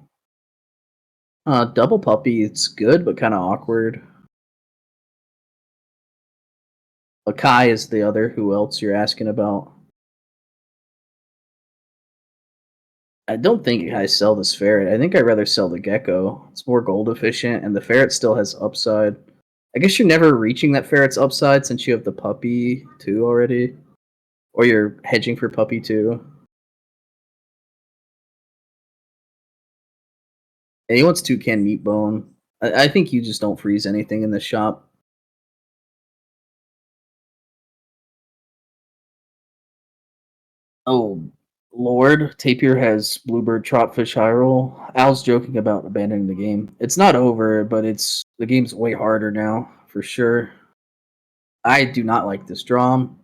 Double Puppy, it's good, but kind of awkward. Kai is the other. Who else you're asking about? I don't think I sell this ferret. I think I'd rather sell the gecko. It's more gold efficient, and the ferret still has upside. I guess you're never reaching that ferret's upside since you have the puppy too already, or you're hedging for puppy too. And he wants toucan meat bone. I think you just don't freeze anything in the shop. Oh, Lord. Tapir has Bluebird Tropfish High Roll. Al's joking about abandoning the game. It's not over, but the game's way harder now, for sure. I do not like this drum.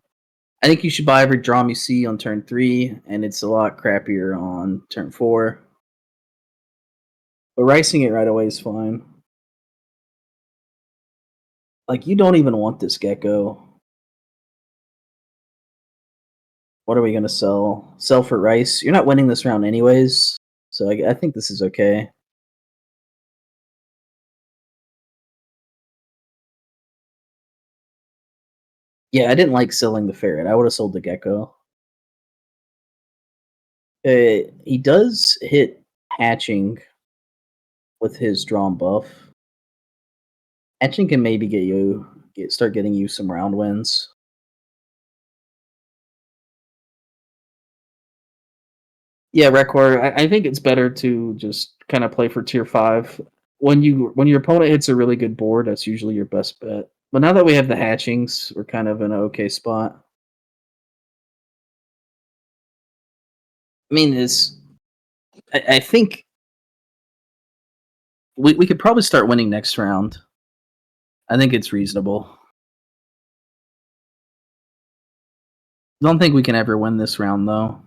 I think you should buy every drum you see on turn 3, and it's a lot crappier on turn 4. But ricing it right away is fine. Like, you don't even want this gecko. What are we going to sell? Sell for rice? You're not winning this round anyways, so I think this is okay. Yeah, I didn't like selling the ferret. I would have sold the gecko. He does hit hatching with his drawn buff. Hatching can maybe start getting you some round wins. Yeah, Requar, I think it's better to just kind of play for tier 5. When your opponent hits a really good board, that's usually your best bet. But now that we have the hatchings, we're kind of in an okay spot. I mean, I think we could probably start winning next round. I think it's reasonable. Don't think we can ever win this round, though.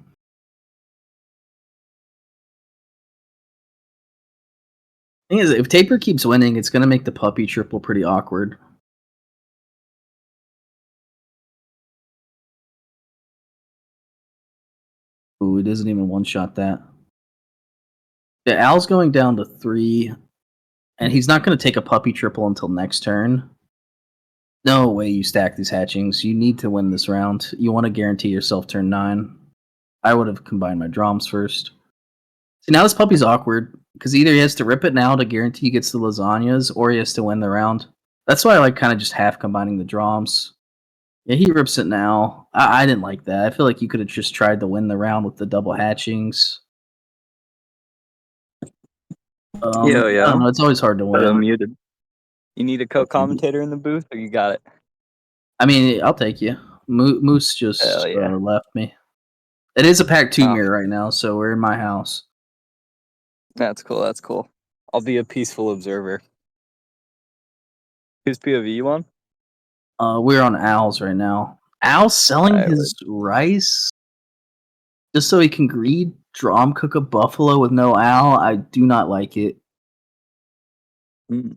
Thing is, if Tapir keeps winning, it's going to make the puppy triple pretty awkward. Ooh, it doesn't even one-shot that. Yeah, Al's going down to 3, and he's not going to take a puppy triple until next turn. No way you stack these hatchings. You need to win this round. You want to guarantee yourself turn 9. I would have combined my drums first. See, now this puppy's awkward, because either he has to rip it now to guarantee he gets the lasagnas, or he has to win the round. That's why I like kind of just half combining the drums. Yeah, he rips it now. I didn't like that. I feel like you could have just tried to win the round with the double hatchings. Yo, I don't know. It's always hard to win. Muted. You need a co-commentator in the booth, or you got it? I mean, I'll take you. Moose just Hell yeah. left me. It is a pack 2 Oh. mirror right now, so we're in my house. That's cool. That's cool. I'll be a peaceful observer. Whose POV you on? We're on Al's right now. Al's selling his rice just so he can greed drum cook a buffalo with no Al. I do not like it. Mm.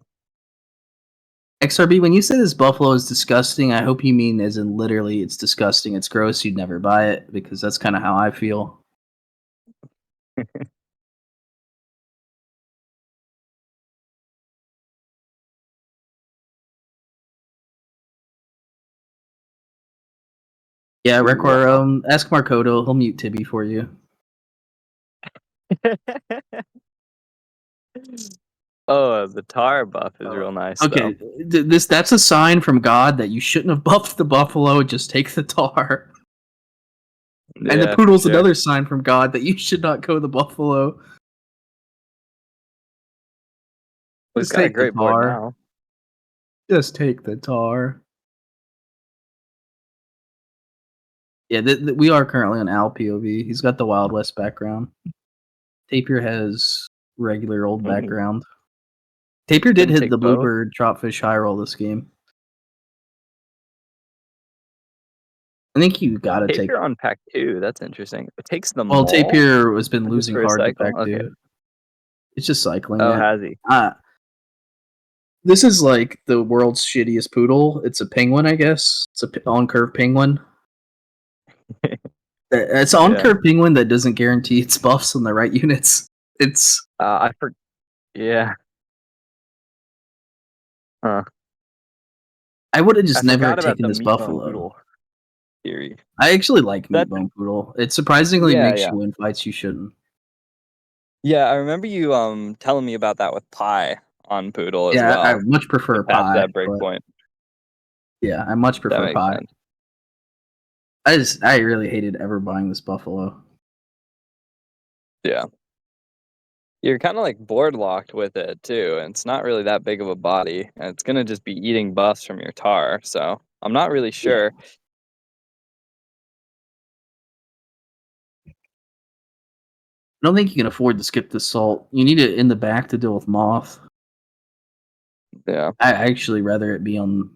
XRB, when you say this buffalo is disgusting, I hope you mean as in literally it's disgusting, it's gross, you'd never buy it, because that's kind of how I feel. Yeah, Requar, ask Markoto, he'll mute Tibby for you. Oh, the tar buff is real nice. Okay, that's a sign from God that you shouldn't have buffed the buffalo, just take the tar. Though. And Yeah, the poodle's for sure. another sign from God that you should not go the buffalo. We've Just got a take the great board tar. now. Just take the tar. Yeah, we are currently on Al POV. He's got the Wild West background. Tapir has regular old background. Tapir did hit the both. Bluebird Dropfish high roll this game. I think you gotta take. Tapir on pack 2. That's interesting. It takes the Well, mall. Tapir has been Just losing for a hard to cycle? pack Okay. 2. It's just cycling. Oh, it. has he? This is like the world's shittiest poodle. It's a penguin, I guess. It's a on-curve penguin. It's an on-curve penguin that doesn't guarantee its buffs on the right units. It's. Yeah. Huh. I would have just never forgot about taken the this meat bone buffalo. poodle theory. I actually like Meatbone Poodle. It surprisingly makes Yeah. you win fights you shouldn't. Yeah, I remember you telling me about that with Pie on Poodle as Yeah, well. I much prefer Past Pie. that breakpoint. Yeah, I much That prefer makes Pie. sense. I really hated ever buying this buffalo. Yeah. You're kind of like board locked with it too, and it's not really that big of a body, and it's gonna just be eating buffs from your tar. So I'm not really sure. Yeah. I don't think you can afford to skip the salt. You need it in the back to deal with moth. Yeah. I actually rather it be on.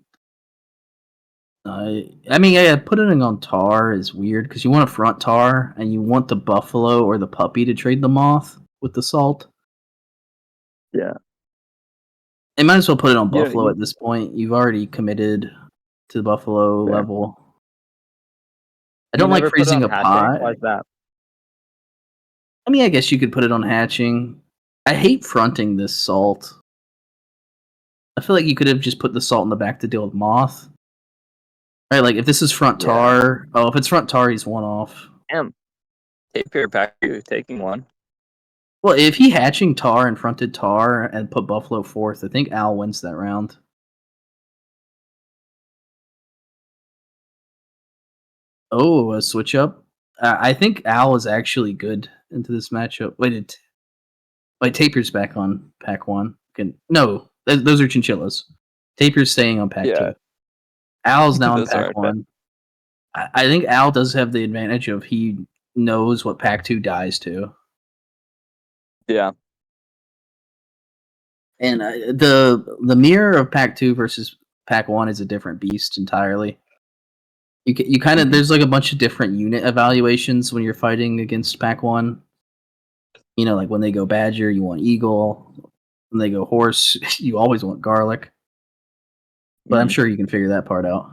I mean, yeah, putting it on tar is weird because you want a front tar and you want the buffalo or the puppy to trade the moth with the salt. Yeah. They might as well put it on Yeah, Buffalo at this point. You've already committed to the Buffalo Fair. level. I You don't like never put it freezing on a hatching? pot. Why is that? I mean, I guess you could put it on hatching. I hate fronting this salt. I feel like you could have just put the salt in the back to deal with moth. Right, like if this is front Yeah. tar. Oh, if it's front tar, he's one off. Damn. Tapir pack you taking one. Well, if he hatching tar and fronted tar and put Buffalo fourth, I think Al wins that round. Oh, a switch up. I think Al is actually good into this matchup. Wait, Tapir's back on pack one. No, those are chinchillas. Tapir's staying on pack Yeah. two. Al's now on Those are pack one. I think Al does have the advantage of he knows what pack two dies to. Yeah. And the mirror of pack two versus pack one is a different beast entirely. You kind of there's like a bunch of different unit evaluations when you're fighting against pack one. You know, like when they go badger, you want eagle. When they go horse, you always want garlic. But I'm sure you can figure that part out.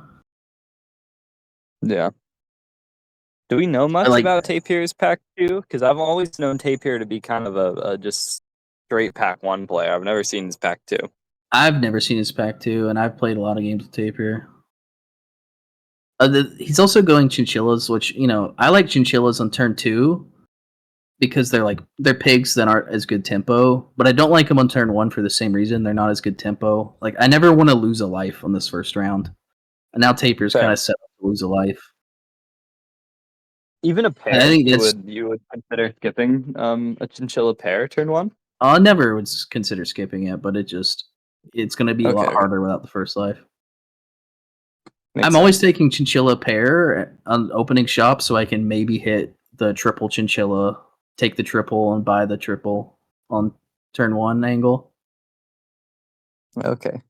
Yeah. Do we know much like- about Tapir's pack 2? Because I've always known Tapir to be kind of a just straight pack 1 player. I've never seen his pack 2. I've never seen his pack 2, and I've played a lot of games with Tapir. He's also going chinchillas, which, you know, I like chinchillas on turn 2 because they're pigs that aren't as good tempo, but I don't like them on turn 1 for the same reason. They're not as good tempo. Like, I never want to lose a life on this first round. And now Tapir's Fair. kind of set up to lose a life. Even a pair, I think you would consider skipping a chinchilla pair turn 1? I never would consider skipping it, but it's going to be a lot harder without the first life. I'm always taking chinchilla pair on opening shop so I can maybe hit the triple chinchilla, take the triple, and buy the triple on turn 1 angle. Okay.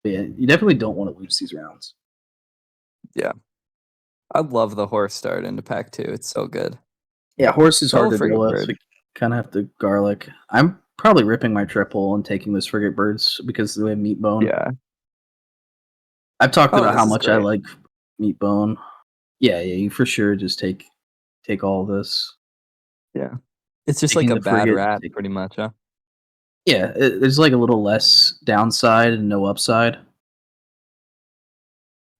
But yeah, you definitely don't want to lose these rounds. Yeah. I love the horse start into pack 2. It's so good. Yeah, horse is hard to frigate deal with. bird. So you kind of have to garlic. I'm probably ripping my triple and taking those frigate birds because they have meat bone. Yeah. I've talked about how this is much I great. like meat bone. Yeah, you for sure just take all this. Yeah. It's just Taking like a the bad frigate, rat, pretty much, huh? Yeah, there's like a little less downside and no upside.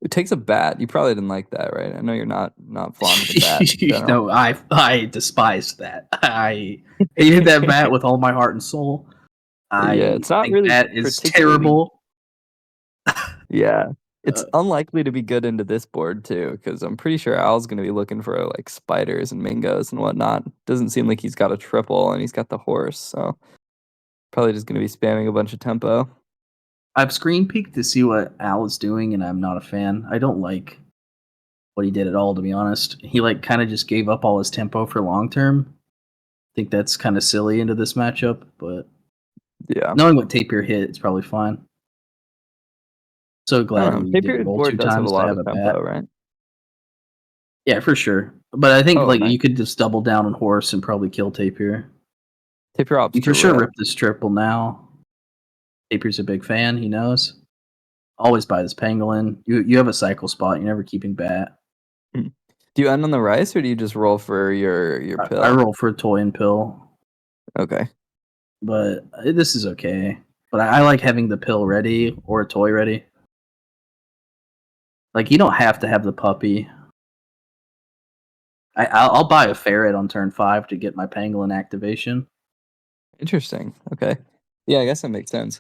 It takes a bat. You probably didn't like that, right? I know you're not fond of the bat. in general. No, I despised that. I hated that bat with all my heart and soul. It's not think really that is particularly- terrible. Yeah. It's unlikely to be good into this board too, because I'm pretty sure Al's gonna be looking for like spiders and mingos and whatnot. Doesn't seem like he's got a triple and he's got the horse, so probably just gonna be spamming a bunch of tempo. I've screen peeked to see what Al is doing, and I'm not a fan. I don't like what he did at all, to be honest. He like kind of just gave up all his tempo for long term. I think that's kind of silly into this matchup, but Yeah. knowing what Tapir hit, it's probably fine. So glad he Tapir's didn't roll board 2 does have times a to lot have of a tempo, bat. right? Yeah, for sure. But I think Nice. you could just double down on horse and probably kill Tapir. Tapir opts You for to sure rip. rip this triple now. Tapir's a big fan. He knows. Always buy this pangolin. You have a cycle spot. You're never keeping bat. Do you end on the rice or do you just roll for your pill? I roll for a toy and pill, Okay. but this is okay. But I like having the pill ready or a toy ready. Like, you don't have to have the puppy. I'll buy a ferret on turn 5 to get my pangolin activation. Interesting. Okay. Yeah, I guess that makes sense.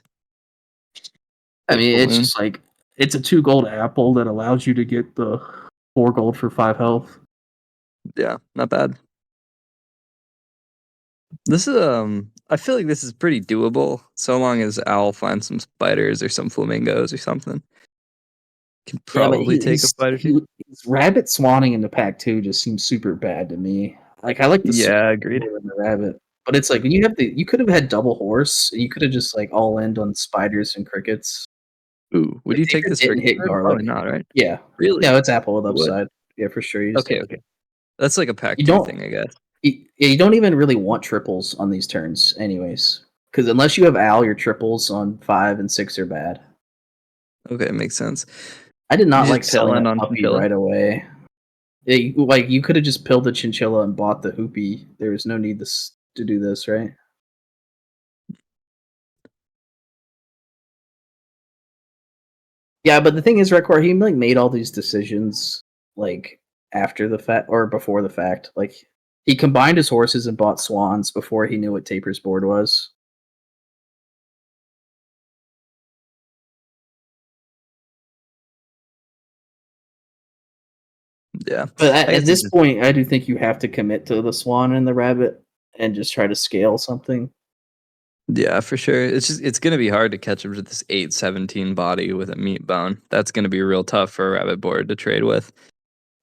I mean, it's Balloon. just like it's a 2 gold apple that allows you to get the 4 gold for 5 health. Yeah, not bad. This is I feel like this is pretty doable so long as Owl finds some spiders or some flamingos or something. Can probably take a spider. His rabbit swanning into pack 2 just seems super bad to me. Like, I like the Yeah, agreed. more than the rabbit, but it's like when you could have had double horse. You could have just like all end on spiders and crickets. Ooh, would Like, you take Tapir this didn't for hit garlic? Probably not, right? Yeah, Really? no, it's apple with You would? upside. Yeah, for sure. You just Okay, take okay. That's like a pack You 2 don't- thing, I guess. You don't even really want triples on these turns, anyways. Because unless you have Al, your triples on 5 and 6 are bad. Okay, makes sense. I did not You like just pill selling in that on puppy Chinchilla? right away. You could have just pilled the chinchilla and bought the hoopy. There was no need to do this, right? Yeah, but the thing is, Rekor, he like made all these decisions like after the fact or before the fact. Like he combined his horses and bought swans before he knew what Tapir's board was. Yeah. But I at guess this point, I do think you have to commit to the swan and the rabbit and just try to scale something. yeah, for sure. It's gonna be hard to catch up to this 817 body with a meat bone. That's gonna be real tough for a rabbit board to trade with.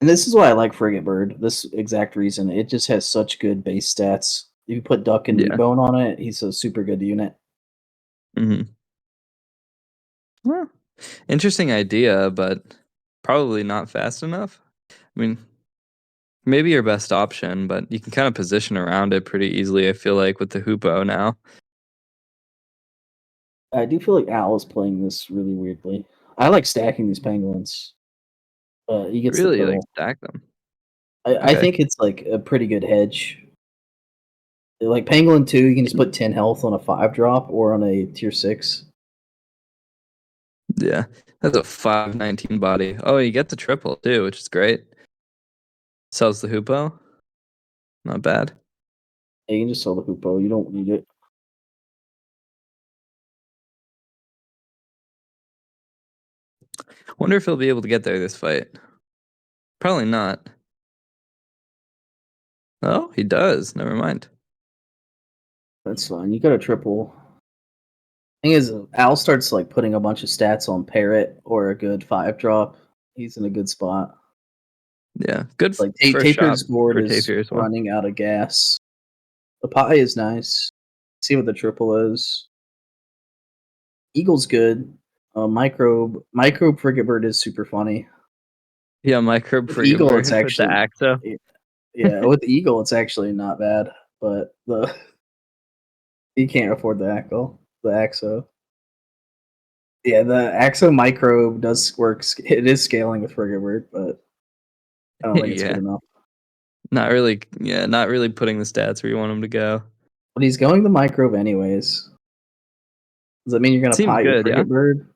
And this is why I like Frigate Bird. This exact reason. It just has such good base stats. If you put Duck and Yeah. Meatbone on it, he's a super good unit. Mm-hmm. Well, interesting idea, but probably not fast enough. I mean, maybe your best option, but you can kind of position around it pretty easily, I feel like, with the Hoopo now. I do feel like Al is playing this really weirdly. I like stacking these penguins. He gets the Really, like, pill. stack them. I Okay. think it's like a pretty good hedge. Like Pangolin 2, you can just put 10 health on a 5 drop or on a tier 6. Yeah. That's a 519 body. Oh, you get the triple, too, which is great. Sells the Hoopo. Not bad. Yeah, you can just sell the Hoopo. You don't need it. Wonder if he'll be able to get there this fight. Probably not. Oh, he does. Never mind. That's fine. You got a triple. Thing is, Al starts like putting a bunch of stats on Parrot or a good 5 drop. He's in a good spot. Yeah. Good Like first shot Tapir's board for is Tapir as well. running out of gas. The pie is nice. See what the triple is. Eagle's good. Microbe Frigate Bird is super funny. Yeah, Microbe With Frigate Eagle, it's Bird with the actually Axo. yeah. With the Eagle, it's actually not bad, but the you can't afford the Axo. The Axo. Yeah, the Axo Microbe does work. It is scaling with Frigate Bird, but I don't think it's good Yeah. enough. Not really. Yeah, not really putting the stats where you want him to go. But he's going the Microbe anyways. Does that mean you're gonna Seems pie your good, yeah. Frigate Bird?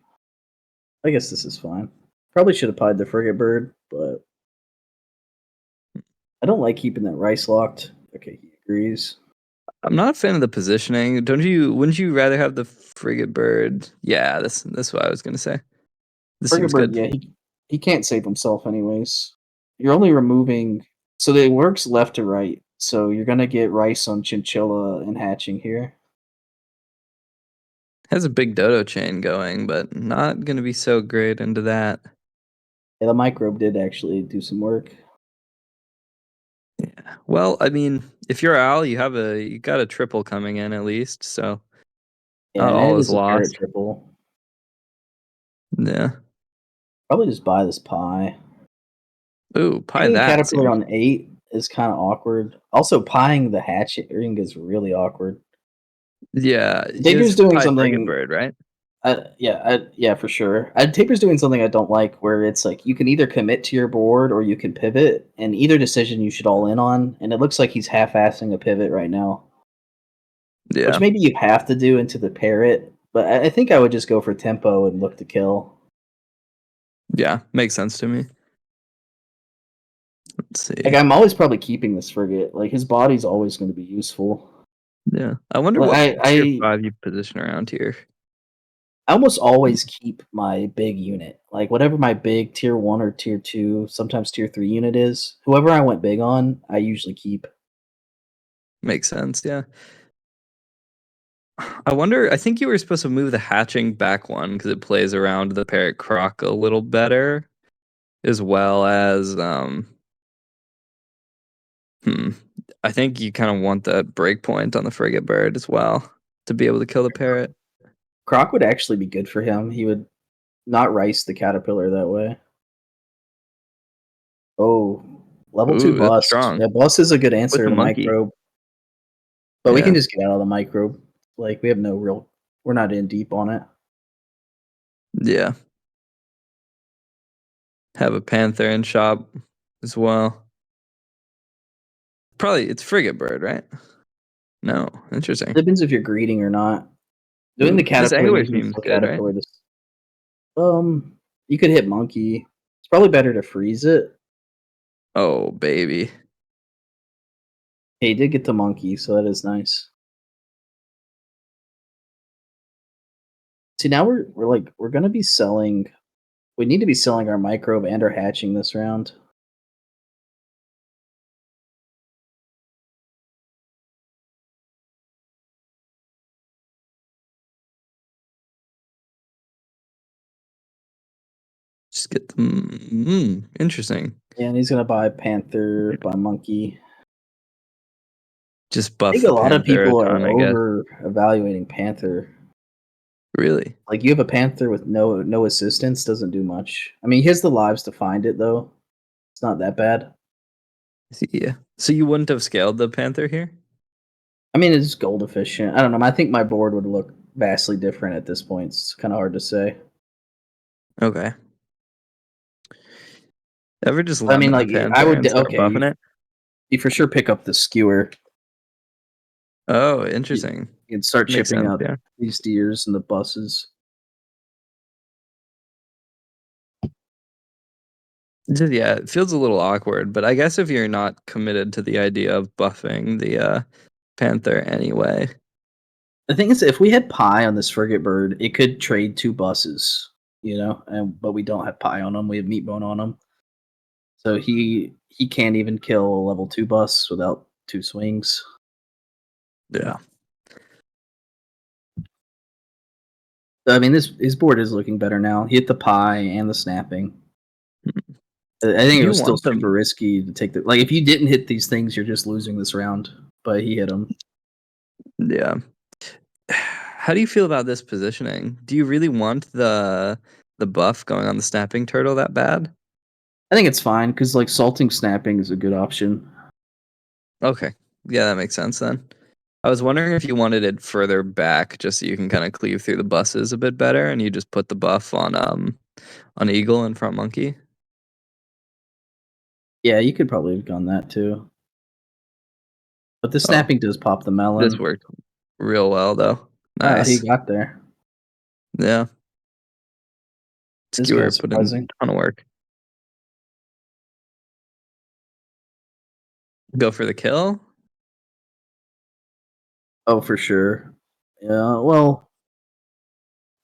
I guess this is fine. Probably should have pied the Frigate Bird, but I don't like keeping that rice locked. Okay, he agrees. I'm not a fan of the positioning. Wouldn't you rather have the Frigate Bird? Yeah, that's what I was gonna say. This Frigate seems Bird, good. yeah, he can't save himself anyways. You're only removing so it works left to right. So you're gonna get rice on chinchilla and hatching here. Has a big dodo chain going, but not gonna be so great into that. Yeah, the microbe did actually do some work. Yeah. Well, I mean, if you're Al, you got a triple coming in at least, so Yeah, not and all it is is a parrot lost. triple. Yeah. Probably just buy this pie. Ooh, pie Taking a that caterpillar seems. on 8 is kind of awkward. Also, pieing the hatching is really awkward. Yeah, Tapir's is doing pie Frigate something. Bird, right? Yeah, for sure. Tapir's doing something I don't like, where it's like you can either commit to your board or you can pivot, and either decision you should all in on. And it looks like he's half-assing a pivot right now, which Yeah. maybe you have to do into the parrot. But I think I would just go for tempo and look to kill. Yeah, makes sense to me. Let's Like see. I'm always probably keeping this frigate. Like his body's always going to be useful. Yeah. I wonder Well, what tier I 5 you position around here. I almost always keep my big unit. Like whatever my big tier 1 or tier 2, sometimes tier 3 unit is, whoever I went big on, I usually keep. Makes sense, yeah. I think you were supposed to move the hatching back one because it plays around the parrot croc a little better, as well as hmm. I think you kind of want that breakpoint on the frigate bird as well to be able to kill the parrot. Croc would actually be good for him. He would not rice the caterpillar that way. Oh, level 2 Ooh, that's bust. strong. Yeah, bust is a good With answer the to monkey. microbe, but we Yeah. can just get out of the microbe. Like we have no real. We're not in deep on it. Yeah. Have a panther in shop as well. Probably it's frigate bird, right? No, interesting. Depends if you're greeting or not. Doing the This caterpillar, angler using seems full good, right? caterpillar. You could hit monkey. It's probably better to freeze it. Oh baby. Hey, he did get the monkey, so that is nice. See, now we're gonna be selling. We need to be selling our microbe and our hatching this round. Just get them. Interesting. Yeah, and he's gonna buy panther, buy monkey. Just I buff think the a lot of panther a people are ton, I guess. over evaluating panther. Really? Like you have a panther with no assistance, doesn't do much. I mean, he has the lives to find it though. It's not that bad. Yeah. So you wouldn't have scaled the panther here? I mean, it's gold efficient. I don't know. I think my board would look vastly different at this point. It's kind of hard to say. Okay. Ever just I mean, lemon a like I panther would. and start Okay, buffing it? you for sure pick up the skewer. Oh, You, interesting. you can start Makes chipping sense, out yeah. these deers and the buses. Yeah, it feels a little awkward, but I guess if you're not committed to the idea of buffing the panther anyway. The thing is, if we had pie on this frigate bird, it could trade 2 buses, but we don't have pie on him. We have meat bone on him, so he can't even kill a level 2 bus without 2 swings. Yeah. So, I mean, his board is looking better now. He hit the pie and the snapping. I think Do it you was still want super them? risky to take the like. If you didn't hit these things, you're just losing this round. But he hit them. Yeah. How do you feel about this positioning? Do you really want the buff going on the snapping turtle that bad? I think it's fine because like salting snapping is a good option. Okay. Yeah, that makes sense then. I was wondering if you wanted it further back just so you can kind of cleave through the buses a bit better and you just put the buff on Eagle and Front Monkey. Yeah, you could probably have done that too. But the Oh, snapping does pop the this melon. worked real well though. Oh, he Nice. got there. Yeah. This Skewer guy's put in surprising. a ton of work. Go for the kill? Oh, for sure. Yeah, well,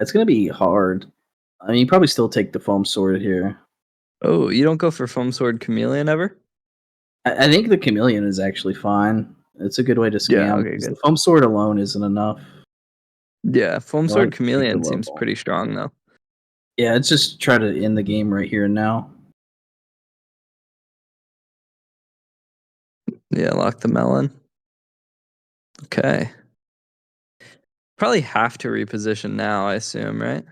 it's gonna be hard. I mean, you probably still take the foam sword here. Oh, you don't go for Foam Sword Chameleon ever? I think the chameleon is actually fine. It's a good way to Yeah, scam okay, because the good. foam sword alone isn't enough. Yeah, Foam Well, Sword I'd take the Chameleon low seems ball. pretty strong though. Yeah, it's just try to end the game right here and now. Yeah, lock the melon. Okay. Probably have to reposition now, I assume, right?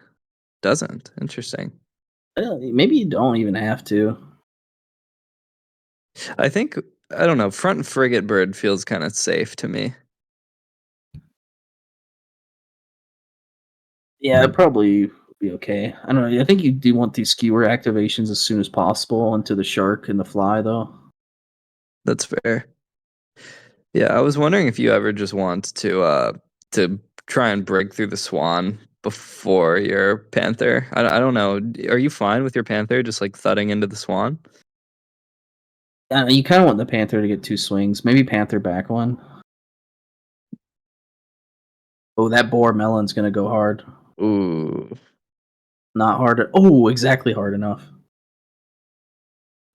Doesn't. Interesting. Maybe you don't even have to. I think I don't know, front frigate bird feels kind of safe to me. Yeah, it'd probably be okay. I don't know. I think you do want these skewer activations as soon as possible into the shark and the fly, though. That's fair. Yeah, I was wondering if you ever just want to try and break through the swan before your panther. I don't know. Are you fine with your panther just like thudding into the swan? You kind of want the panther to get 2 swings. Maybe panther back one. Oh, that boar melon's gonna go hard. Ooh. Not hard. Oh, exactly hard enough.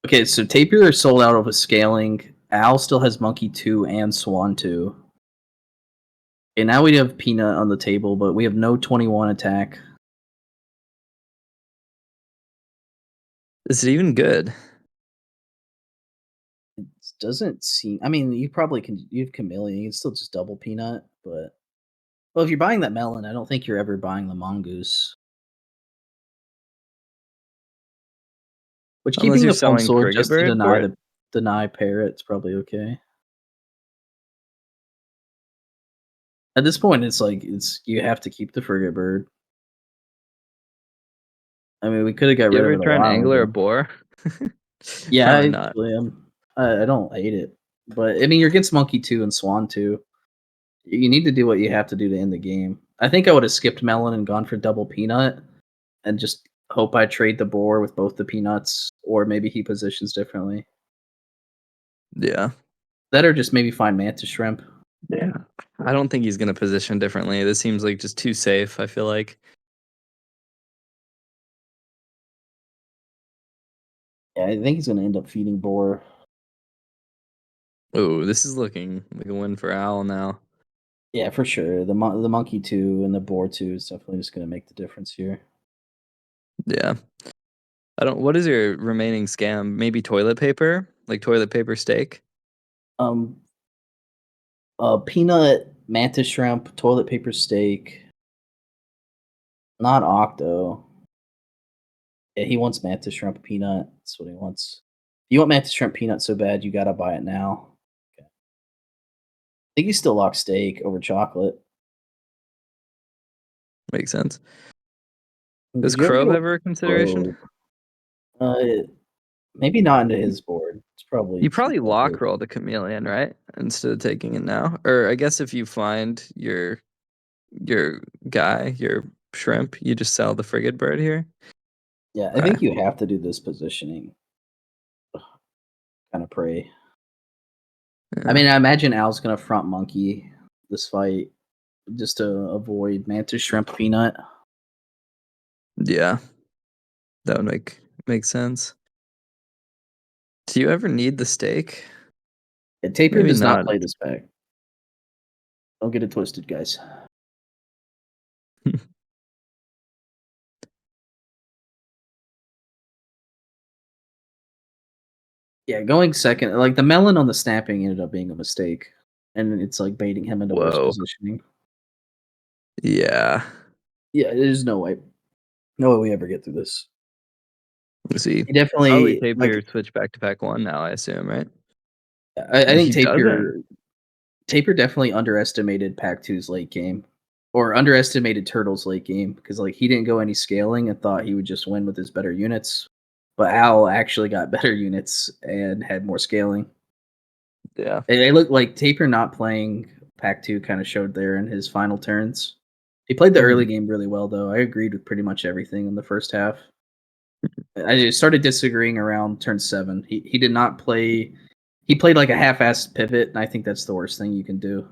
Okay, so Tapir is sold out of a scaling. Al still has Monkey 2 and Swan 2. Okay, now we have Peanut on the table, but we have no 21 attack. Is it even good? It doesn't seem. I mean, you probably can. You have Chameleon. You can still just double Peanut, but well, if you're buying that melon, I don't think you're ever buying the mongoose. Which Unless keeping you're the foam selling sword frigate just to bird for it? deny parrot's probably okay. At this point, it's like you have to keep the frigate bird. I mean, we could have got You rid of ever it a try an while angler or ago. boar? Yeah, Probably not. I don't hate it, but I mean, you're against Monkey 2 and Swan 2. You need to do what you have to do to end the game. I think I would have skipped Melon and gone for double peanut and just hope I trade the boar with both the peanuts, or maybe he positions differently. Yeah. That or just maybe find mantis shrimp. Yeah. I don't think he's gonna position differently. This seems like just too safe, I feel like. Yeah, I think he's going to end up feeding boar. Oh, this is looking like a win for Al now. Yeah, for sure. The Monkey 2 and the boar 2 is definitely just going to make the difference here. Yeah. I don't what is your remaining scam? Maybe toilet paper? Like toilet paper steak? Um, peanut, mantis shrimp, toilet paper steak, not octo. Yeah, he wants mantis shrimp peanut. That's what he wants. You want mantis shrimp peanut so bad, you gotta buy it now. Okay. I think he still locks steak over chocolate. Makes sense. Is Did you ever Crow go ever a consideration? probe? Uh, maybe not into his board. It's probably You too probably lock complicated. roll the chameleon, right? Instead of taking it now. Or I guess if you find your guy, your shrimp, you just sell the frigate bird here. Yeah, I Okay. think you have to do this positioning. Kind of pray. I Yeah. mean, I imagine Al's gonna front monkey this fight just to avoid mantis shrimp peanut. Yeah. That would make sense. Do you ever need the steak? Yeah, Tapir Maybe does not not. play this back. Don't get it twisted, guys. Yeah, going second, like the melon on the snapping ended up being a mistake, and it's like baiting him into worse Whoa. positioning. Yeah. Yeah, there's no way we ever get through this. Let's see. He Probably definitely Tapir like. switch back to pack one now, I assume, right? I think He doesn't. Tapir definitely underestimated Pac 2's late game, or underestimated Turtle's late game because like he didn't go any scaling and thought he would just win with his better units, but Al actually got better units and had more scaling. Yeah. They look like Tapir not playing Pac 2 kind of showed there in his final turns. He played the early Mhm. game really well though. I agreed with pretty much everything in the first half. I started disagreeing around turn 7. He did not play. He played like a half-assed pivot, and I think that's the worst thing you can do.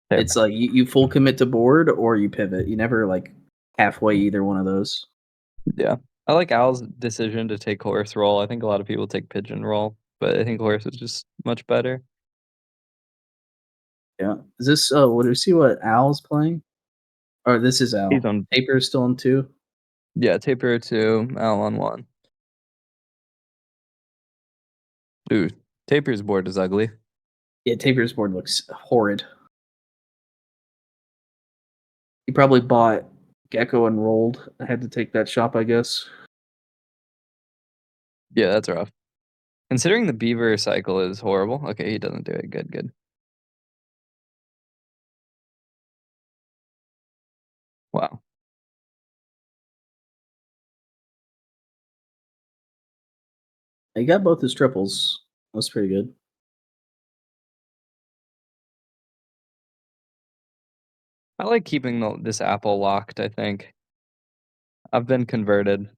Fair. It's like you full commit to board or you pivot. You never like halfway either one of those. Yeah. I like Al's decision to take horse roll. I think a lot of people take pigeon roll, but I think horse is just much better. Yeah. Is this? What do we see? What Al's playing? Or this is He's Al. on Paper is still in 2. yeah, Tapir 2, Al on 1. Ooh, Tapir's board is ugly. Yeah, Tapir's board looks horrid. He probably bought Gecko and rolled. I had to take that shop, I guess. Yeah, that's rough. Considering the beaver cycle is horrible. Okay, he doesn't do it. Good, good. Wow. He got both his triples. That's pretty good. I like keeping this apple locked, I think. I've been converted.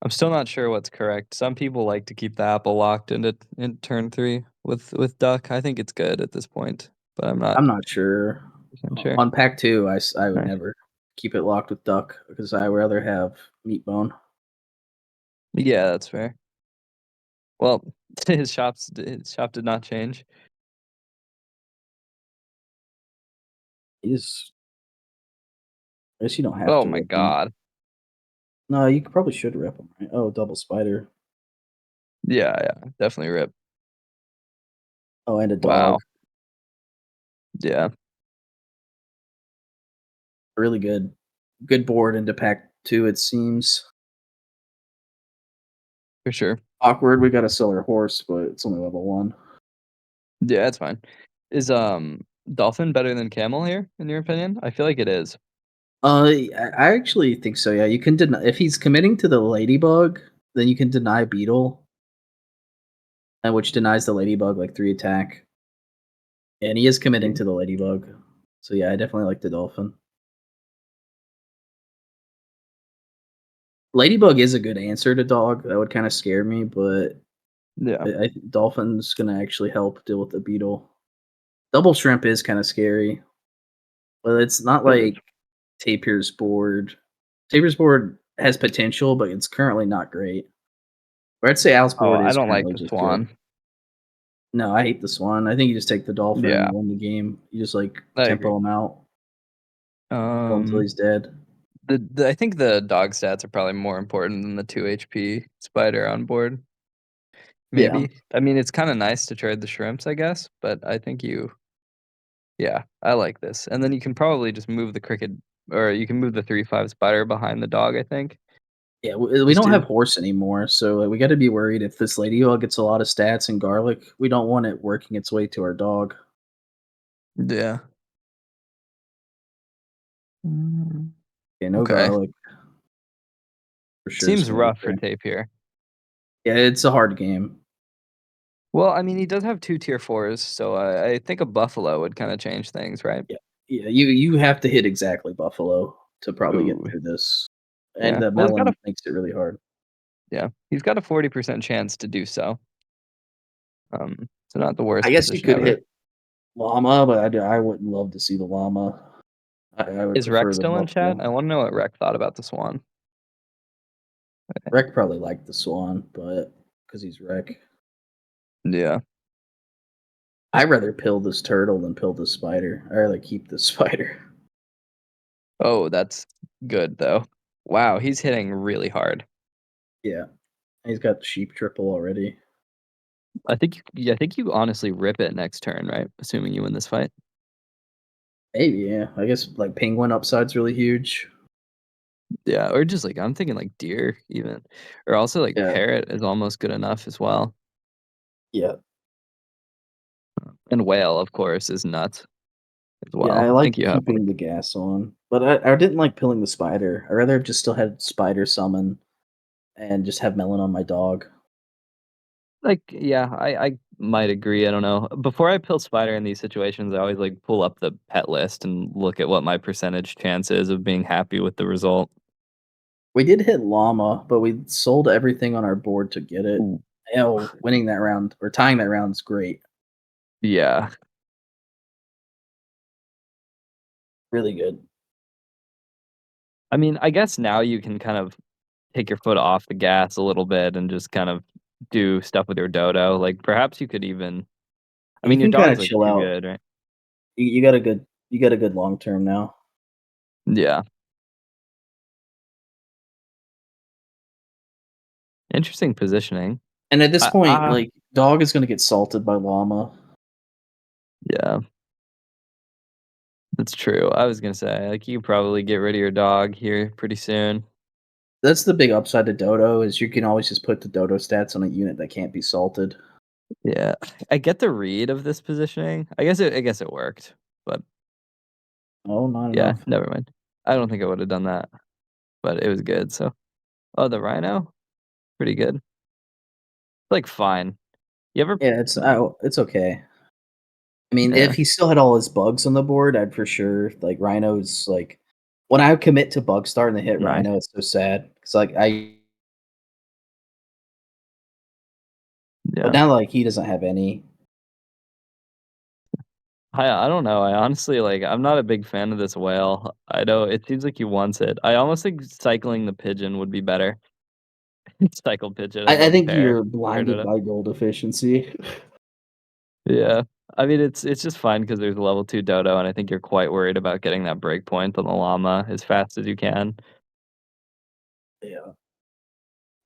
I'm still not sure what's correct. Some people like to keep the apple locked in turn 3 with duck. I think it's good at this point, but I'm not I'm not sure. sure. On pack 2, I would Nice. never keep it locked with duck because I would rather have meat bone. Yeah, that's fair. Well, his shop did not change. He's. I guess you don't have Oh to my rip him. god. No, you probably should rip him, right? Oh, double spider. Yeah, yeah, definitely rip. Oh, and a Wow. dog. Yeah, Really good. Good board into pack 2, it seems. for sure. Awkward. We got to sell our horse, but it's only level 1. Yeah, that's fine. Is dolphin better than camel here, in your opinion? I feel like it is. I actually think so. Yeah, you can deny if he's committing to the ladybug, then you can deny beetle, and which denies the ladybug like 3 attack. And he is committing to the ladybug. So yeah, I definitely like the dolphin. Ladybug is a good answer to dog. That would kind of scare me, but Yeah. I dolphin's gonna actually help deal with the beetle. Double shrimp is kind of scary, but it's not It is. like Tapir's board. Tapir's board has potential, but it's currently not great. Or I'd say Al's Oh, board I is don't like currently the just good. swan. No, I hate the swan. I think you just take the dolphin and Yeah. you win the game. You just like I agree. tempo him out, kill him until he's dead. The I think the dog stats are probably more important than the 2 HP spider on board. Yeah, Maybe. I mean, it's kinda nice to trade the shrimps, I guess, but I think yeah, I like this. And then you can probably just move the cricket or you can move the 3/5 spider behind the dog, I think. yeah. We Just don't have do horse anymore, so we got to be worried if this ladybug gets a lot of stats and garlic. We don't want it working its way to our dog. yeah. Mm, Yeah, no okay. garlic for sure is Seems gonna be rough for fair. Tapir. Yeah, it's a hard game. Well, I mean, he does have 2 tier 4s, so I think a buffalo would kinda change things, right? Yeah, yeah. You have to hit exactly buffalo to probably get Ooh, through this, and yeah. the Well, he's got a melon makes it really hard. yeah, he's got a 40% chance to do so. So not the I worst guess you position could ever. hit llama, but I wouldn't love to see the llama. I would Is Rex prefer the still in chat? buffalo. I wanna know what Rex thought about the swan. Rec probably liked the swan, but because he's Rec, Yeah. I'd rather pill this turtle than pill this spider. I'd rather keep the spider. Oh, that's good, though. Wow, he's hitting really hard. Yeah, he's got the sheep triple already. I think you honestly rip it next turn, right? Assuming you win this fight. Maybe, yeah. I guess like penguin upside's really huge. Yeah, or just, like, I'm thinking, like, deer even, or also, like, Yeah, parrot is almost good enough as well, yeah, and whale, of course, is nuts as yeah. well. I I like think you have, like keeping the gas on, but I didn't like pilling the spider. I rather have just still had spider summon and just have melon on my dog. yeah, I might agree, I don't know. Before I pill spider in these situations, I always, like, pull up the pet list and look at what my percentage chance is of being happy with the result. We did hit llama, but we sold everything on our board to get it. Ooh. Hell, winning that round or tying that round is great. Yeah. Really good. I mean, I guess now you can kind of take your foot off the gas a little bit and just kind of do stuff with your dodo. Like, perhaps you could even I You mean, your can kind dog's, of like, chill too out. good, right? You got a good long term now. Yeah. Interesting positioning. And at this I point, like dog is gonna get salted by llama. yeah, that's true. I was gonna say, like, you probably get rid of your dog here pretty soon. That's the big upside to Dodo is you can always just put the Dodo stats on a unit that can't be salted. Yeah. I get the read of this positioning. I guess it worked, but Oh, not yeah, enough. never mind. I don't think I would've done that, but it was good, so oh, the rhino? Pretty good. Like, fine. You ever Yeah, it's okay. I mean, if yeah, he still had all his bugs on the board, I'd for sure like Rhino's like when I commit to bug star and they hit nice. Rhino, it's so sad. It's like but Yeah. now like he doesn't have any. I don't know. I honestly like I'm not a big fan of this whale. I know it seems like he wants it. I almost think cycling the pigeon would be better. Cycle pigeon and I then think pair. you're Pair blinded dodo. by gold efficiency. Yeah. I mean it's just fine because there's a level 2 dodo and I think you're quite worried about getting that breakpoint on the llama as fast as you can. Yeah.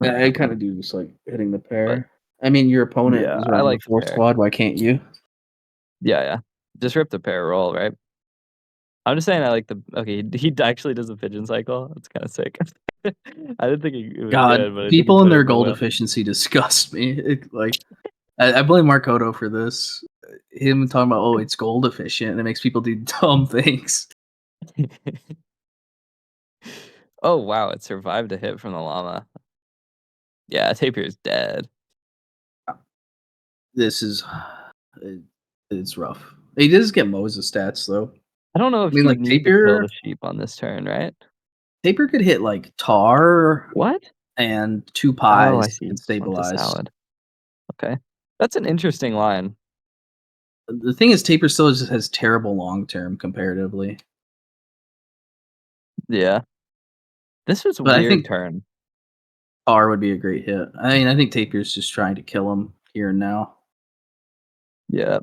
I kind Um, of do just like hitting the but pair. I mean, your opponent yeah, is I running the like the four pair. squad. Why can't you? Yeah, yeah. Just rip the pair roll, right? I'm just saying I like the okay, he actually does a pigeon cycle. That's kind of sick. I didn't think it was God, good, but I think it's people and better their than the gold whale. efficiency disgust me. Like I blame Markoto for this. Him talking about, oh, it's gold efficient, and it makes people do dumb things. Oh wow, it survived a hit from the llama. Yeah, Tapir's dead. This is it's rough. He does get Moses stats though. I don't know I if mean, you like need to kill the Tapir sheep on this turn, right? could hit like tar What? and 2 Oh, I pies see. and Just went to stabilize. salad. Okay, that's an interesting line. The thing is, Tapir still just has terrible long term comparatively. Yeah, this was a But I weird think turn. tar would be a great hit. I mean, I think Tapir's just trying to kill him here and now. Yeah,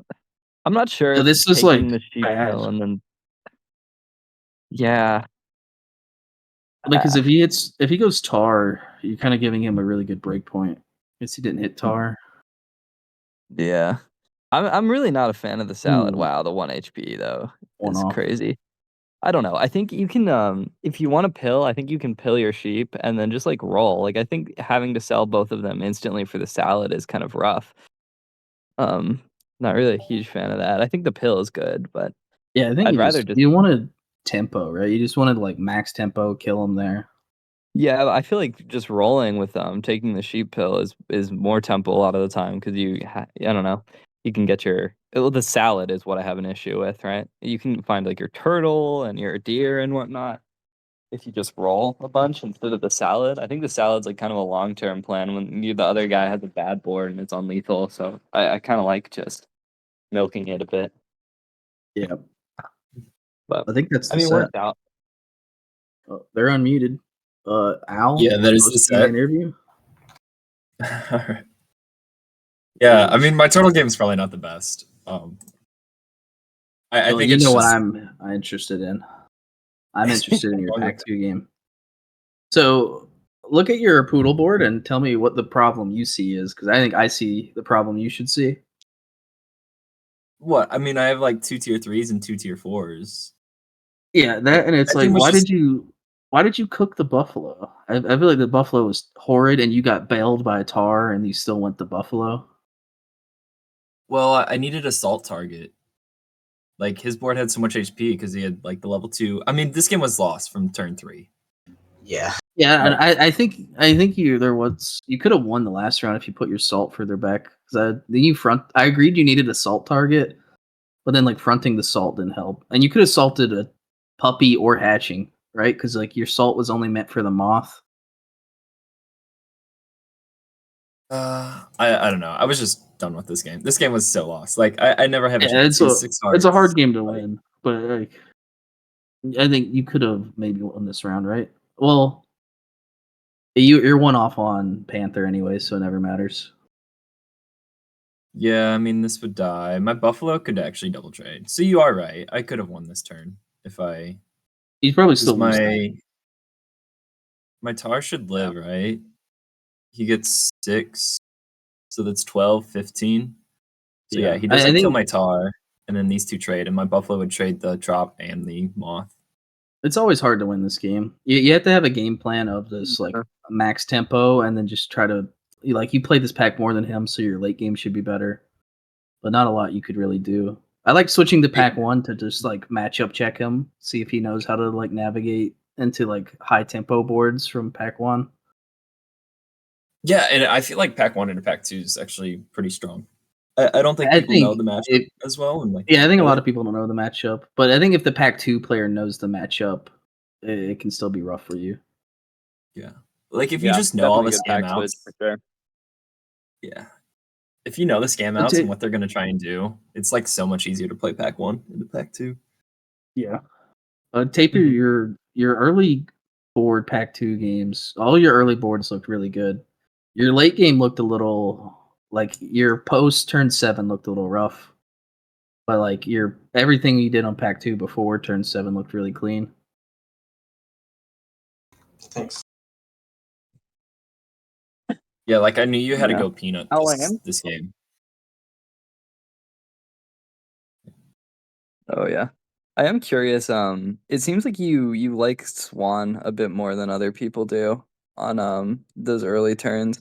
I'm not sure So if this is taking like the sheep bad. pill and then yeah, Because if he goes tar, you're kind of giving him a really good break point. Because he didn't hit tar. yeah. I'm really not a fan of the salad. Ooh, Wow, the 1 HP though one is off. crazy. I don't know. I think you can if you want to pill, I think you can pill your sheep and then just like roll. Like I think having to sell both of them instantly for the salad is kind of rough. Um Not really a huge fan of that. I think the pill is good, but Yeah, I think I'd rather just you wanted tempo, right? You just wanted like max tempo, kill him there. yeah, I feel like just rolling with taking the sheep pill is more tempo a lot of the time because I don't know, you can get the salad is what I have an issue with, right? You can find like your turtle and your deer and whatnot if you just roll a bunch instead of the salad. I think the salad's like kind of a long term plan when the other guy has a bad board and it's unlethal. So I kind of like just milking it a bit, Yeah, but I think that's I the mean, it set. worked out. Oh, they're unmuted. Al, Yeah, that is the hosting the set. interview. Alright. Yeah, I mean, my turtle game is probably not the best. I Well, think you it's know what just I'm interested in. I'm interested in your Longer. Pack 2 game. So look at your poodle board and tell me what the problem you see is, because I think I see the problem you should see. What? I mean, I have like 2 tier 3s and 2 tier 4s. Yeah, that and it's I like, think why just- did you cook the buffalo? I feel like the buffalo was horrid, and you got bailed by a tar, and you still went the buffalo. Well, I needed a salt target. Like his board had so much HP because he had like the level 2. I mean, this game was lost from turn 3. Yeah. Yeah, and Right. I think you could have won the last round if you put your salt further back. Then I agreed you needed a salt target, but then like fronting the salt didn't help, and you could have salted a puppy or hatching, right? Because like your salt was only meant for the moth. I don't know. I was just done with this game. This game was so lost. Like I never have a Yeah, chance. He's 6 it's a hard hearts. game to Like, win, but like I think you could have maybe won this round, right? Well, you're one off on Panther anyway, so it never matters. yeah, I mean, this would die. My buffalo could actually double trade. So you are right. I could have won this turn if I. He's probably 'Cause still losing. my tar should live, right? He gets 6, so that's 12, 15. So yeah, he I doesn't kill think my tar, and then these two trade, and my buffalo would trade the drop and the moth. it's always hard to win this game. You have to have a game plan of this like max tempo, and then just try to you play this pack more than him, so your late game should be better. But not a lot you could really do. I like switching to pack 1 to just like matchup check him, see if he knows how to like navigate into like high tempo boards from pack 1. Yeah, and I feel like pack 1 and pack 2 is actually pretty strong. I don't think I people know think the matchup as well, and like Yeah, I think a play lot it. of people don't know the matchup, but I think if the pack 2 player knows the matchup, it can still be rough for you. Yeah, like if you Yeah, just know all the definitely good scam pack switch outs. for sure. Yeah, if you know the scam But outs and what they're gonna try and do, it's like so much easier to play pack 1 into pack 2. Yeah. Tapir, Mhm. your early board pack 2 games, all your early boards looked really good. Your late game looked a little like your post turn 7 looked a little rough. But like your everything you did on pack 2 before turn 7 looked really clean. Thanks. Yeah, like I knew you had to Yeah. go peanut Oh, I am. this game. Oh yeah. I am curious. It seems like you like Swan a bit more than other people do on those early turns.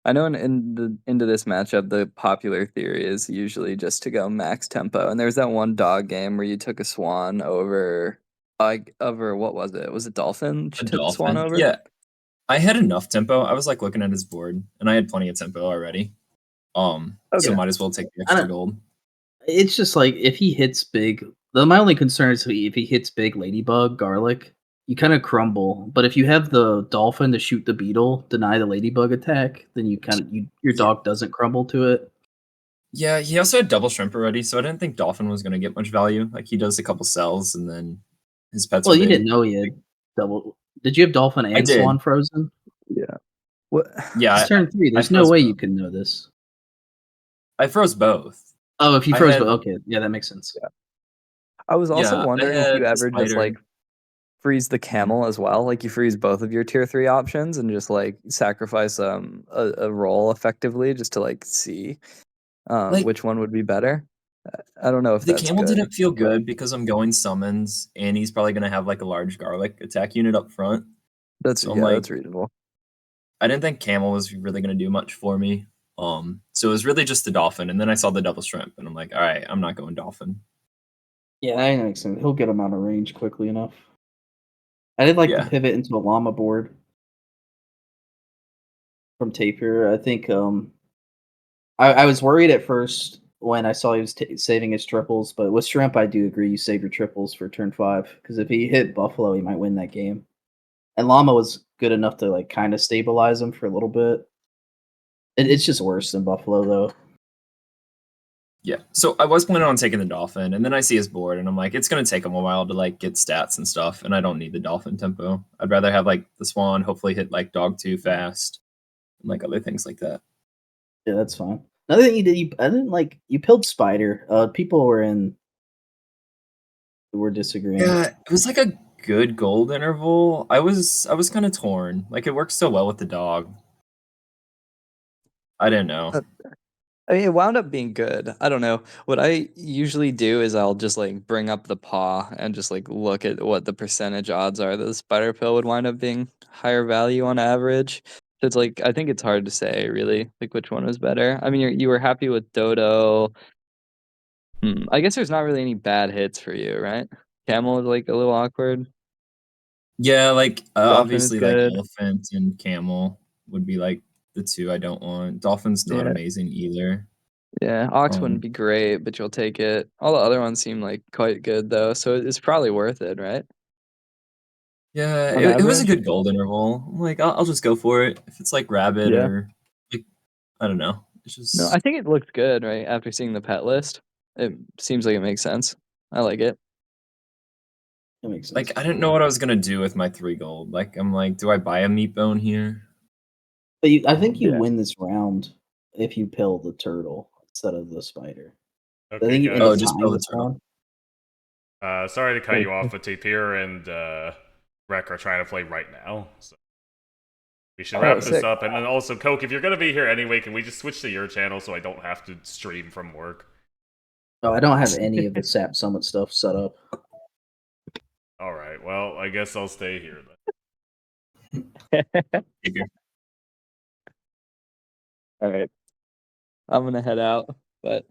I know into this matchup, the popular theory is usually just to go max tempo. And there's that one dog game where you took a swan over what was it? Was it dolphin? A You took the swan dolphin. over? Yeah, I had enough tempo. I was like looking at his board, and I had plenty of tempo already. So Okay. might as well take the I extra don't- gold. It's just like if he hits big. My only concern is if he hits big ladybug garlic, you kind of crumble. But if you have the dolphin to shoot the beetle, deny the ladybug attack, then your dog doesn't crumble to it. Yeah, he also had double shrimp already, so I didn't think dolphin was gonna get much value. Like he does a couple cells, and then his pets Well, are you big. didn't know he had double. Did you have dolphin I and did. swan frozen? Yeah. What? Yeah, It's turn 3. There's no froze way both. you can know this. I froze both. Oh, if you I froze, had- okay, yeah, that makes sense. I was also Yeah, I wondering if had you the ever just spider. like freeze the camel as well. Like you freeze both of your tier 3 options and just like sacrifice a roll effectively just to like see Like which one would be better. I don't know if the that's camel good. didn't feel good because I'm going summons, and he's probably gonna have like a large garlic attack unit up front. That's So I'm like, that's reasonable. I didn't think camel was really gonna do much for me. So it was really just the dolphin, and then I saw the double shrimp, and I'm like, all right, I'm not going dolphin. Yeah, that makes sense. He'll get him out of range quickly enough. I did like the Yeah. pivot into a llama board from Tapir. I think I was worried at first when I saw he was saving his triples, but with Shrimp, I do agree you save your triples for turn 5 because if he hit Buffalo, he might win that game. And Llama was good enough to like kind of stabilize him for a little bit. It's just worse than Buffalo though. Yeah. So I was planning on taking the dolphin, and then I see his board, and I'm like, it's gonna take him a while to like get stats and stuff, and I don't need the dolphin tempo. I'd rather have like the swan, hopefully hit like dog 2 fast, and like other things like that. Yeah, that's fine. Another thing you did, I didn't like you pilled Spider. People were disagreeing. Yeah, it was like a good gold interval. I was kind of torn. Like it works so well with the dog. I didn't know. I mean, it wound up being good. I don't know. What I usually do is I'll just like bring up the paw and just like look at what the percentage odds are that the spider pill would wind up being higher value on average. So it's like I think it's hard to say really like which one was better. I mean, you were happy with Dodo. I guess there's not really any bad hits for you, right? Camel is like a little awkward. Yeah, like Dolphin is obviously like good. elephant and camel would be like the two I don't want. Dolphin's not Yeah, amazing either. yeah. Ox wouldn't be great, but you'll take it. All the other ones seem like quite good though, so it's probably worth it, right? Yeah, On it was a average. good gold interval. I'm like, I'll just go for it. If it's like rabbit Yeah. or like, I don't know. It's No, just I think it looks good, right? After seeing the pet list, it seems like it makes sense. I like it. That makes sense. like I didn't know what I was gonna do with my 3 gold. Like I'm like, do I buy a meat bone here? But I think you Yeah. win this round if you pill the turtle instead of the spider. I Okay, think you end guys. up just tying pill the this turtle. round. Sorry to cut you Okay. off, but Tapir and Rek are trying to play right now. So we should wrap this sick. up. And then also, Coke, if you're going to be here anyway, can we just switch to your channel so I don't have to stream from work? Oh, I don't have any of the SAP Summit stuff set up. All right, well, I guess I'll stay here then. Figure. All right. I'm gonna head out, but